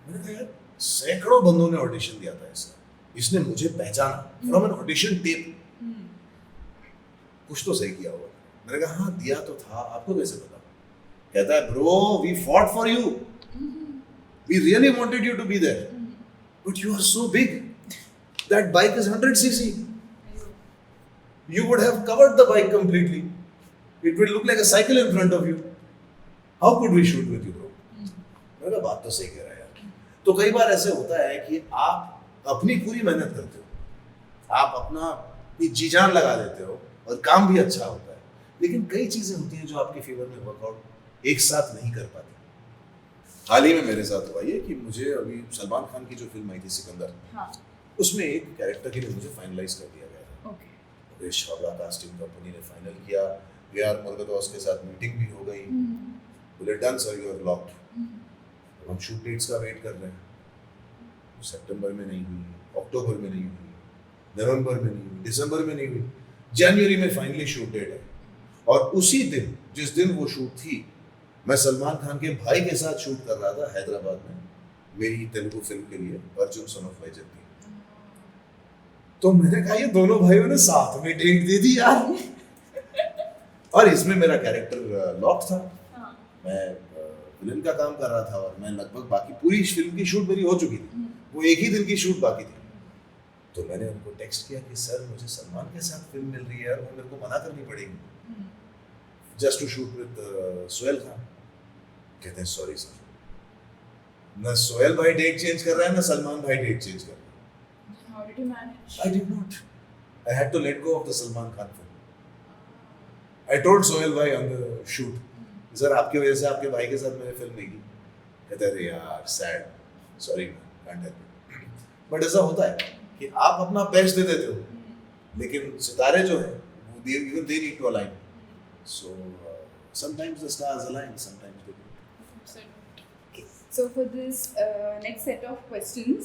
मैंने कहा यार सैकड़ों बंदों ने ऑडिशन दिया था इसका, इसने मुझे पहचाना फ्रॉम एन ऑडिशन टेप, कुछ तो सही किया होगा। मैंने कहा हाँ दिया तो था, आपको कैसे पता? कहता है bro we fought for you, we really wanted you to be there, but you are so big, that bike is 100 cc, you would have covered the bike completely, it will look like a cycle in front of you, how could we shoot with you bro? मैंने कहा बात तो सही कह रहा है यार। तो कई बार ऐसे होता है कि आप अपनी पूरी मेहनत करते हो, आप अपना जी जान लगा देते हो और काम भी अच्छा होता है, लेकिन कई चीजें होती हैं जो आपके फेवर में वर्कआउट एक साथ नहीं कर पाती। हाल ही में मेरे साथ हुआ ये कि मुझे अभी सलमान खान की जो फिल्म आई थी सिकंदर, हाँ। उसमें एक कैरेक्टर के लिए मुझे फाइनलाइज कर दिया गया था। रेश छाबड़ा कास्टिंग कंपनी ने फाइनल किया, वीआर मुर्गदास के साथ मीटिंग भी हो गई, बोले done sir you are locked. हम शूट डेट्स का वेट कर रहे हैं, सितंबर में नहीं हुई, अक्टूबर में नहीं हुई, नवंबर में नहीं हुई, दिसंबर में नहीं हुई, जनवरी में फाइनली शूट डेट है। और उसी दिन जिस दिन वो शूट थी मैं सलमान खान के भाई के साथ शूट कर रहा था हैदराबाद में मेरी तेलुगु फिल्म के लिए अर्जुन सन ऑफ वैजयंती। तो मैंने कहा ये दोनों भाइयों ने साथ में डेट दे दी यार। और इसमें मेरा कैरेक्टर लॉक था, मैं विलन का काम कर रहा था और मैं लगभग बाकी पूरी फिल्म की शूट मेरी हो चुकी थी, वो एक ही दिन की शूट बाकी थी। तो मैंने उनको टेक्स्ट किया कि सर मुझे सलमान के साथ फिल्म मिल रही है और वो मेरे को मना करनी पड़ेगी just to shoot with Sohail Khan. कहते हैं सॉरी सर, ना सोहेल भाई डेट चेंज कर रहा है ना सलमान भाई डेट चेंज कर रहा है। How did you manage? I did not. I had to let go of the Salman Khan film. I told Sohail bhai on the shoot, sir आपकी वजह से आपके भाई के साथ मैंने फिल्म नहीं की। कहते अरे यार sad, sorry can't help. But ऐसा होता है कि आप अपना बेस्ट दे देते हो, लेकिन सितारे जो हैं वो even they need to align. So sometimes the stars align, sometimes they don't. Okay. So for this next set of questions,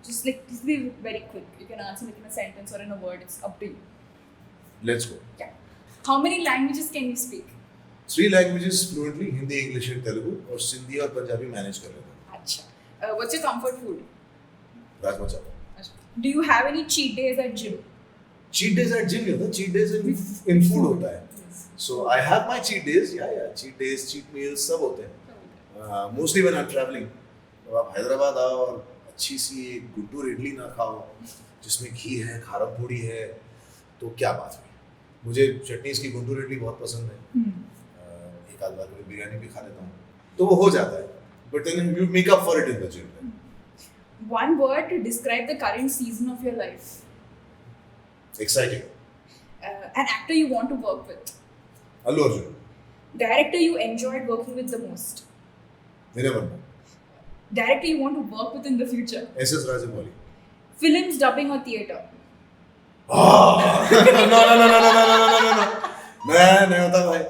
just be very quick. You can answer like in a sentence or in a word. It's up to you. Let's go. Yeah. How many languages can you speak? 3 languages fluently, Hindi, English and Telugu, और सिंधी और Punjabi manage कर लेता हूँ। अच्छा. What's your comfort food? Rajma चावल। Do you have any cheat days at gym? Cheat days at gym नहीं होता, cheat days in food होता है। So I have my cheat days, cheat days, cheat meals सब होते हैं। Mostly when I'm traveling, तो आप हैदराबाद आओ और अच्छी सी एक गुंटूर इडली ना खाओ जिसमें घी है, खारम पूड़ी है, तो क्या बात हुई। मुझे चटनीज की गुंटूर इडली बहुत पसंद है। एक आध बार कभी बिरयानी भी खा लेता हूँ, तो वो हो जाता है। But then you make up for it in the gym. One word to describe the current season of your life. Exciting. An actor you want to work with. Allu Arjun. Director you enjoyed working with the most. Vinay Verma. Director you want to work with in the future. S.S. Rajamouli. Films, dubbing or theatre. No. मैं नहीं होता भाई।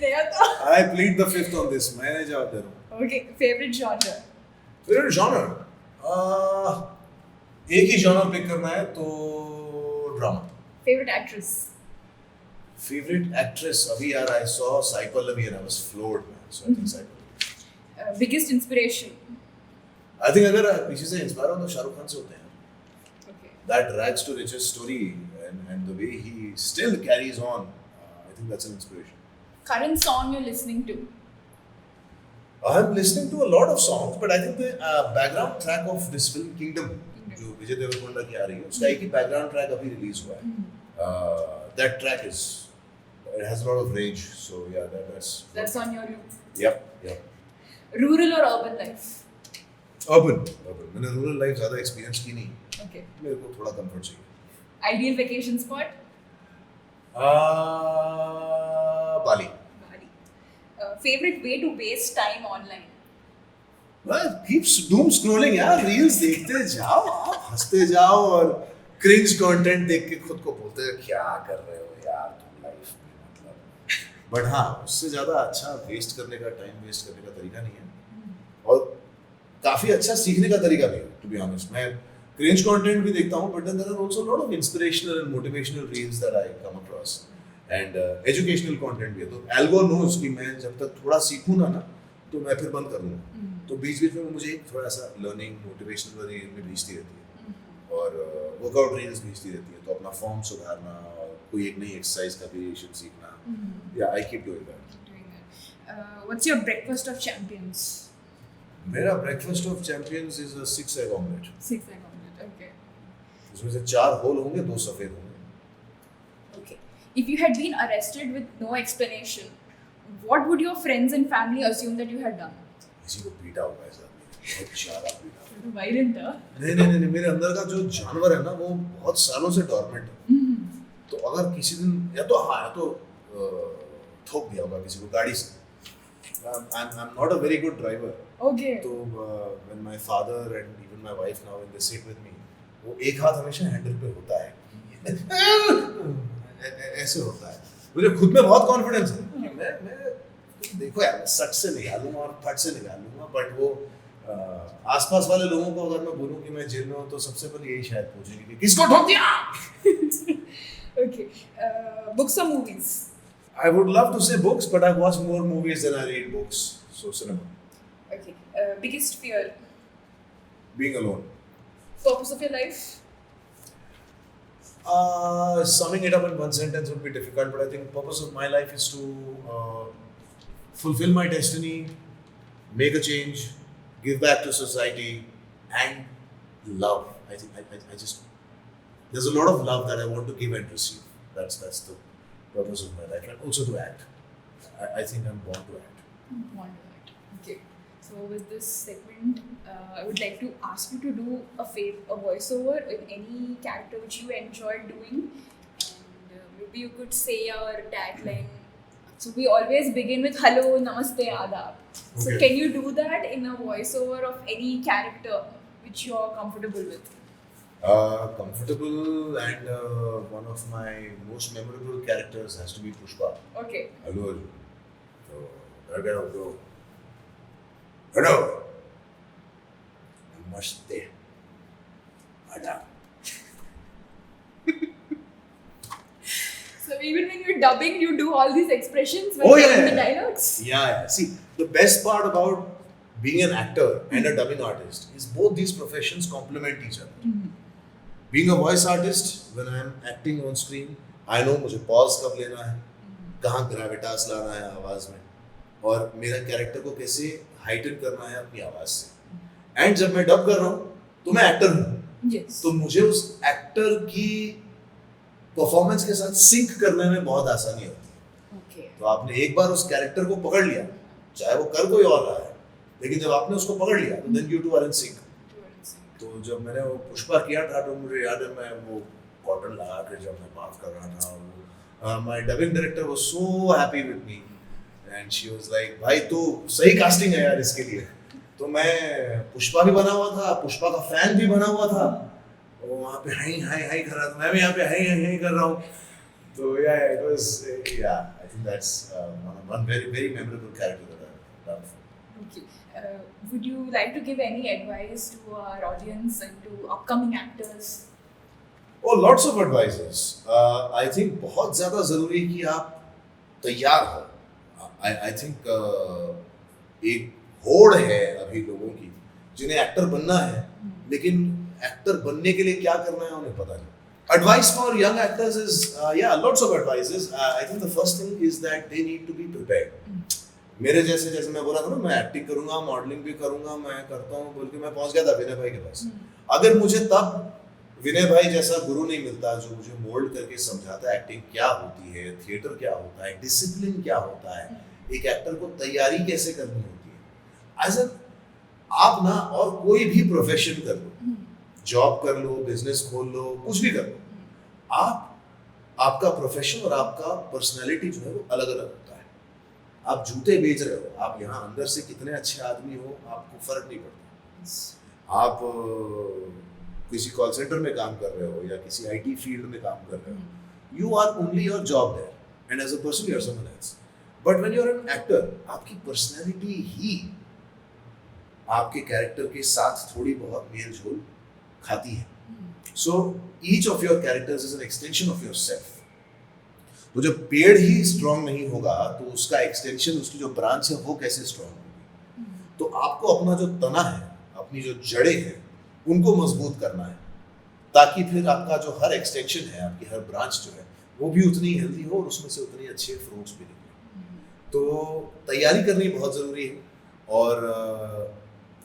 नहीं होता। I plead the fifth on this. मैं नहीं जवाब दे रहा हूँ। Okay. Favorite genre. Favorite genre? एक ही genre pick करना है तो drama. Favorite actress. Favorite actress? अभी यार I saw Sai Pallavi and I was floored man. So I think Sai Pallavi. Biggest inspiration. I think अगर किसी से इंस्पायर हो तो शाहरुख खान से होते हैं। Okay. That rags to riches story and the way he still carries on, I think that's an inspiration. Current song you're listening to. I'm listening to a lot of songs, but I think the background track of this film Kingdom, जो विजय देवरकोंडा की आ रही है, उसका एक ही background track अभी release हुआ है। That track it has a lot of range, so yeah, that's on your loop. Yep. Rural or urban life? Urban. मैंने rural life ज़्यादा experience की नहीं। Okay. मेरे को थोड़ा comfort चाहिए। Ideal vacation spot? Bali. Favorite way to waste time online? Well, keep doom scrolling यार, reels देखते जाओ, आप हंसते जाओ और cringe content देख के खुद को बोलते हैं क्या कर रहे हो यार तुम लाइफ में, मतलब। But हाँ, उससे ज़्यादा अच्छा वेस्ट करने का, टाइम वेस्ट करने का तरीका नहीं है और काफ़ी अच्छा सीखने का तरीका भी है, to be honest। मैं cringe content भी देखता हूँ, but then there are also a lot of inspirational and motivational reels that I come across and educational content भी है। तो algo knows कि मैं जब तक थोड़ा सीखूँ ना तो मैं फिर बंद कर दूँगा। तो बीच में मुझे एक थोड़ा सा लर्निंग मोटिवेशनल वाली रील भी भेजती रहती है और वर्कआउट रील्स भेजती रहती है, तो अपना फॉर्म सुधारना और कोई एक नई एक्सरसाइज का वेरिएशन सीखना, या I keep doing that. What's your breakfast of champions? मेरा breakfast of champions is a 6 egg omelette। 6 egg omelette, okay. उसमें से 4 होल होंगे, 2 सफेद होंगे। Okay. If you had been arrested with no explanation, what would your friends and family assume that you had done? किसी को पीटा होगा ऐसा, बहुत ज़्यादा पीटा। Violent, huh? नहीं, मेरे अंदर का जो जानवर है ना वो बहुत सालों से डॉर्मेंट है। तो अगर किसी दिन या तो ठोक दिया होगा किसी को गाड़ी से। I'm not a very good driver. Okay. तो when my father and even my wife now when they sit with me, वो एक हाथ हमेशा हैंडल पे होता है, ऐसे होता है। मुझे खुद में बहुत कॉन्फिडेंस है कि मैं देखो यार मैं सच से निकालूंगा और फट से निकालूंगा, बट वो आसपास वाले लोगों को अगर मैं बोलूं कि मैं जेल में हूं तो सबसे पहले यही शायद पूछेंगे कि किसको ठोक दिया। Okay. Books or movies? I would love to say books, but I watch more movies than I read books. So cinema. Okay. Biggest fear? Being alone. Purpose of your life? Summing it up in one sentence would be difficult, but I think purpose of my life is to fulfill my destiny, make a change, give back to society, and love. I think I just there's a lot of love that I want to give and receive. That's the purpose of my life, and also to act. I think I'm born to act. Wonderful. Okay. So with this segment, I would like to ask you to do a voiceover in any character which you enjoy doing, and maybe you could say your tagline. So we always begin with hello, namaste, adab. So Okay. can you do that in a voiceover of any character which you are comfortable with? Comfortable, and one of my most memorable characters has to be Pushpa. Okay. Hello, so that kind of bro. Hello, namaste, adab. So even when you're dubbing, you do all these expressions when Oh, you're yeah. in the dialogues? Yeah. See, the best part about being an actor and a dubbing artist is both these professions complement each other. Mhm. Being a voice artist, when I am acting on screen, I know मुझे pause कब लेना है, कहाँ gravitas लाना है आवाज में, और मेरा कैरेक्टर को कैसे हाइटन करना है अपनी आवाज से. एंड जब मैं डब कर रहा हूँ तो मैं एक्टर हूँ, Yes. तो मुझे उस एक्टर की परफॉर्मेंस के साथ सिंक करने में बहुत आसानी होती है. Okay. तो आपने एक बार उस कैरेक्टर को पकड़ लिया, चाहे वो कर कोई और रहा है, लेकिन जब आपने उसको पकड़ लिया तो then you two are in sync. तो जब मैंने वो पुष्पा किया था तो मुझे याद है मैं वो कॉटन लगा के जब मैं बात कर रहा था, my dubbing director was so happy with me and she was like भाई तू सही कास्टिंग है यार इसके लिए. तो मैं पुष्पा भी बना हुआ था, पुष्पा का फैन भी बना हुआ था, और वहाँ पे हाई हाई हाई कर रहा था, मैं भी यहाँ पे हाई हाई हाई कर रहा हूँ. तो yeah, it was I think that's one very very memorable character that I've done. Okay. Would you like to give any advice to our audience and to upcoming actors? Oh, lots of advices. I think बहुत ज़्यादा ज़रूरी है कि आप तैयार हो. I think एक होड़ है अभी लोगों की जिन्हें एक्टर बनना है, लेकिन एक्टर बनने के लिए क्या करना है उन्हें पता नहीं. Advice for young actors is lots of advices. I think the first thing is that they need to be prepared. मेरे जैसे मैं बोला था ना, मैं एक्टिंग करूंगा, मॉडलिंग भी करूंगा, मैं करता हूँ बोल के मैं पहुंच गया था विनय भाई के पास. अगर मुझे तब विनय भाई जैसा गुरु नहीं मिलता जो मुझे मोल्ड करके समझाता है एक्टिंग क्या होती है, थिएटर क्या होता है, डिसिप्लिन क्या होता है, एक एक्टर को तैयारी कैसे करनी होती है. एज आप ना और कोई भी प्रोफेशन कर लो, जॉब कर लो, बिजनेस खोल लो, कुछ भी कर लो, आपका प्रोफेशन और आपका पर्सनैलिटी जो है वो अलग अलग होता है. आप जूते बेच रहे हो, आप यहाँ अंदर से कितने अच्छे आदमी हो आपको फर्क नहीं पड़ता. आप किसी कॉल सेंटर में काम कर रहे हो या किसी आईटी फील्ड में काम कर रहे हो, you are only your job there and as a person you are someone else. But when you are an actor, आपकी पर्सनैलिटी ही आपके कैरेक्टर के साथ थोड़ी बहुत मेल जोल खाती है. So each of your characters is an extension of yourself. तो जब पेड़ ही स्ट्रांग नहीं होगा तो उसका एक्सटेंशन, उसकी जो ब्रांच है वो कैसे स्ट्रांग होगी. तो आपको अपना जो तना है, अपनी जो जड़ें हैं, उनको मजबूत करना है, ताकि फिर आपका जो हर एक्सटेंशन है, आपकी हर ब्रांच जो है वो भी उतनी हेल्दी हो और उसमें से उतनी अच्छे फ्रूट्स भी निकले. तो तैयारी करनी बहुत ज़रूरी है. और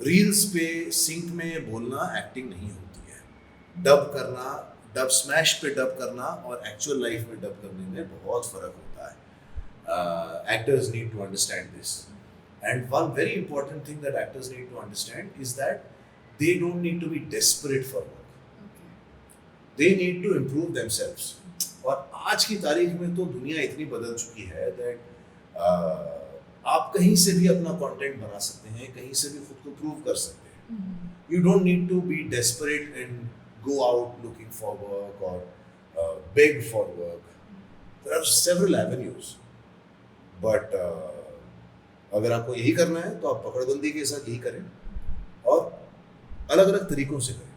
रील्स पे सिंक में बोलना एक्टिंग नहीं होती है. डब करना, डब स्मैश पे डब करना और एक्चुअल लाइफ में डब करने में बहुत फ़र्क होता है. Actors need to understand this. And one very important thing that actors need to understand is that they don't need to be desperate for work. They need to improve themselves. और आज की तारीख में तो दुनिया इतनी बदल चुकी है that आप कहीं से भी अपना कंटेंट बना सकते हैं, कहीं से भी खुद को प्रूव कर सकते हैं. You don't need to be desperate and go out looking for work or beg for work. There are several avenues. But अगर आपको यही करना है तो आप पकड़बंदी के साथ यही करें और अलग अलग तरीकों से करें.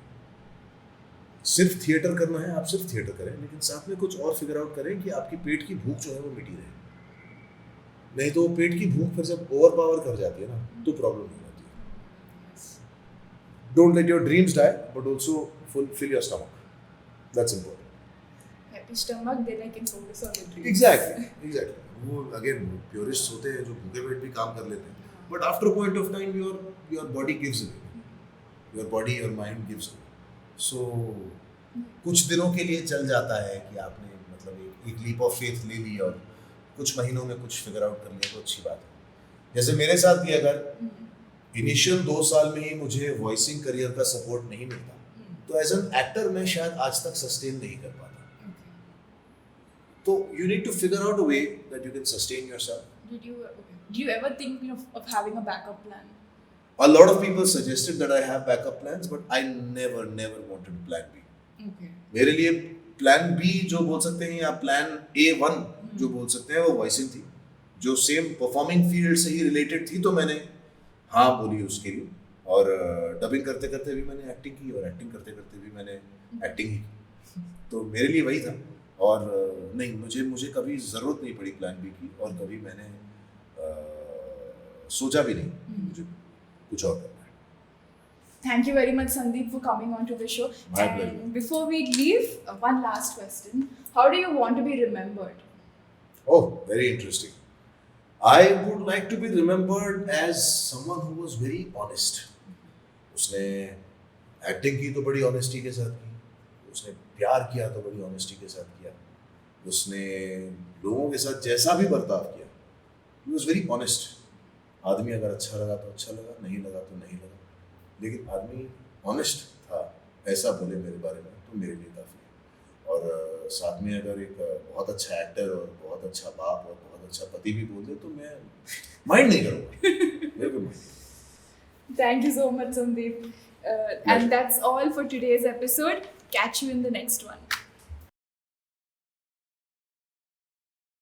सिर्फ थिएटर करना है, आप सिर्फ थिएटर करें, लेकिन साथ में कुछ और फिगर आउट करें कि आपकी पेट की भूख जो है वो मिटी रहे. नहीं तो पेट की भूख फिर जब ओवर पावर कर जाती है ना तो प्रॉब्लम हो जाती है. Don't let your dreams die but also fulfill your stomach. That's important. Happy stomach, then I can focus on the dreams. Exactly. वो अगेन प्योरिस्ट होते हैं जो भूखे पेट भी काम कर लेते हैं. But after a point of time, your body gives away. Your body, your mind gives away. So कुछ दिनों के लिए चल जाता है कि आपने मतलब एक लीप ऑफ फेथ ले ली और कुछ महीनों में कुछ फिगर आउट कर लिया तो अच्छी बात है. जैसे मेरे साथ भी अगर इनिशियल 2 साल में ही मुझे वॉइसिंग करियर का सपोर्ट नहीं मिलता तो एज एन एक्टर मैं शायद आज तक सस्टेन नहीं कर पाता. तो you need to figure out a way that you can sustain yourself. Do you ever think of having a backup plan? A lot of people suggested that I have backup plans, but I never wanted plan B. Okay. मेरे लिए plan B जो बोल सकते हैं या plan A1 जो बोल सकते हैं वो वॉइसिंग थी जो सेम परफॉर्मिंग फील्ड से ही रिलेटेड थी. तो मैंने हाँ बोली उसके लिए और डबिंग करते करते भी मैंने एक्टिंग की और एक्टिंग करते करते भी मैंने एक्टिंग ही की. तो मेरे लिए वही था और नहीं मुझे कभी ज़रूरत नहीं पड़ी प्लान बी की और कभी मैंने सोचा भी नहीं मुझे कुछ और करना है. Thank you very much, Sandeep, for coming on to the show. My and pleasure. Before we leave, one last question. How do you want to be remembered? Oh, very interesting. I would like to be remembered as someone who was very honest. उसने acting की तो बड़ी honesty के साथ की, उसने प्यार किया तो बड़ी ऑनेस्टी के साथ किया, उसने लोगों के साथ जैसा भी बर्ताव किया, he was very honest. आदमी अगर अच्छा लगा तो अच्छा लगा, नहीं लगा तो नहीं लगा, लेकिन आदमी ऑनेस्ट था. ऐसा बोले मेरे बारे में तो मेरे लिए काफ़ी है. और साथ में अगर एक बहुत अच्छा एक्टर और बहुत अच्छा बाप और बहुत अच्छा पति भी बोल दे तो मैं माइंड नहीं करूँगा. बिल्कुल. Thank you so much, Sandeep. And that's all for today's episode. Catch you in the next one.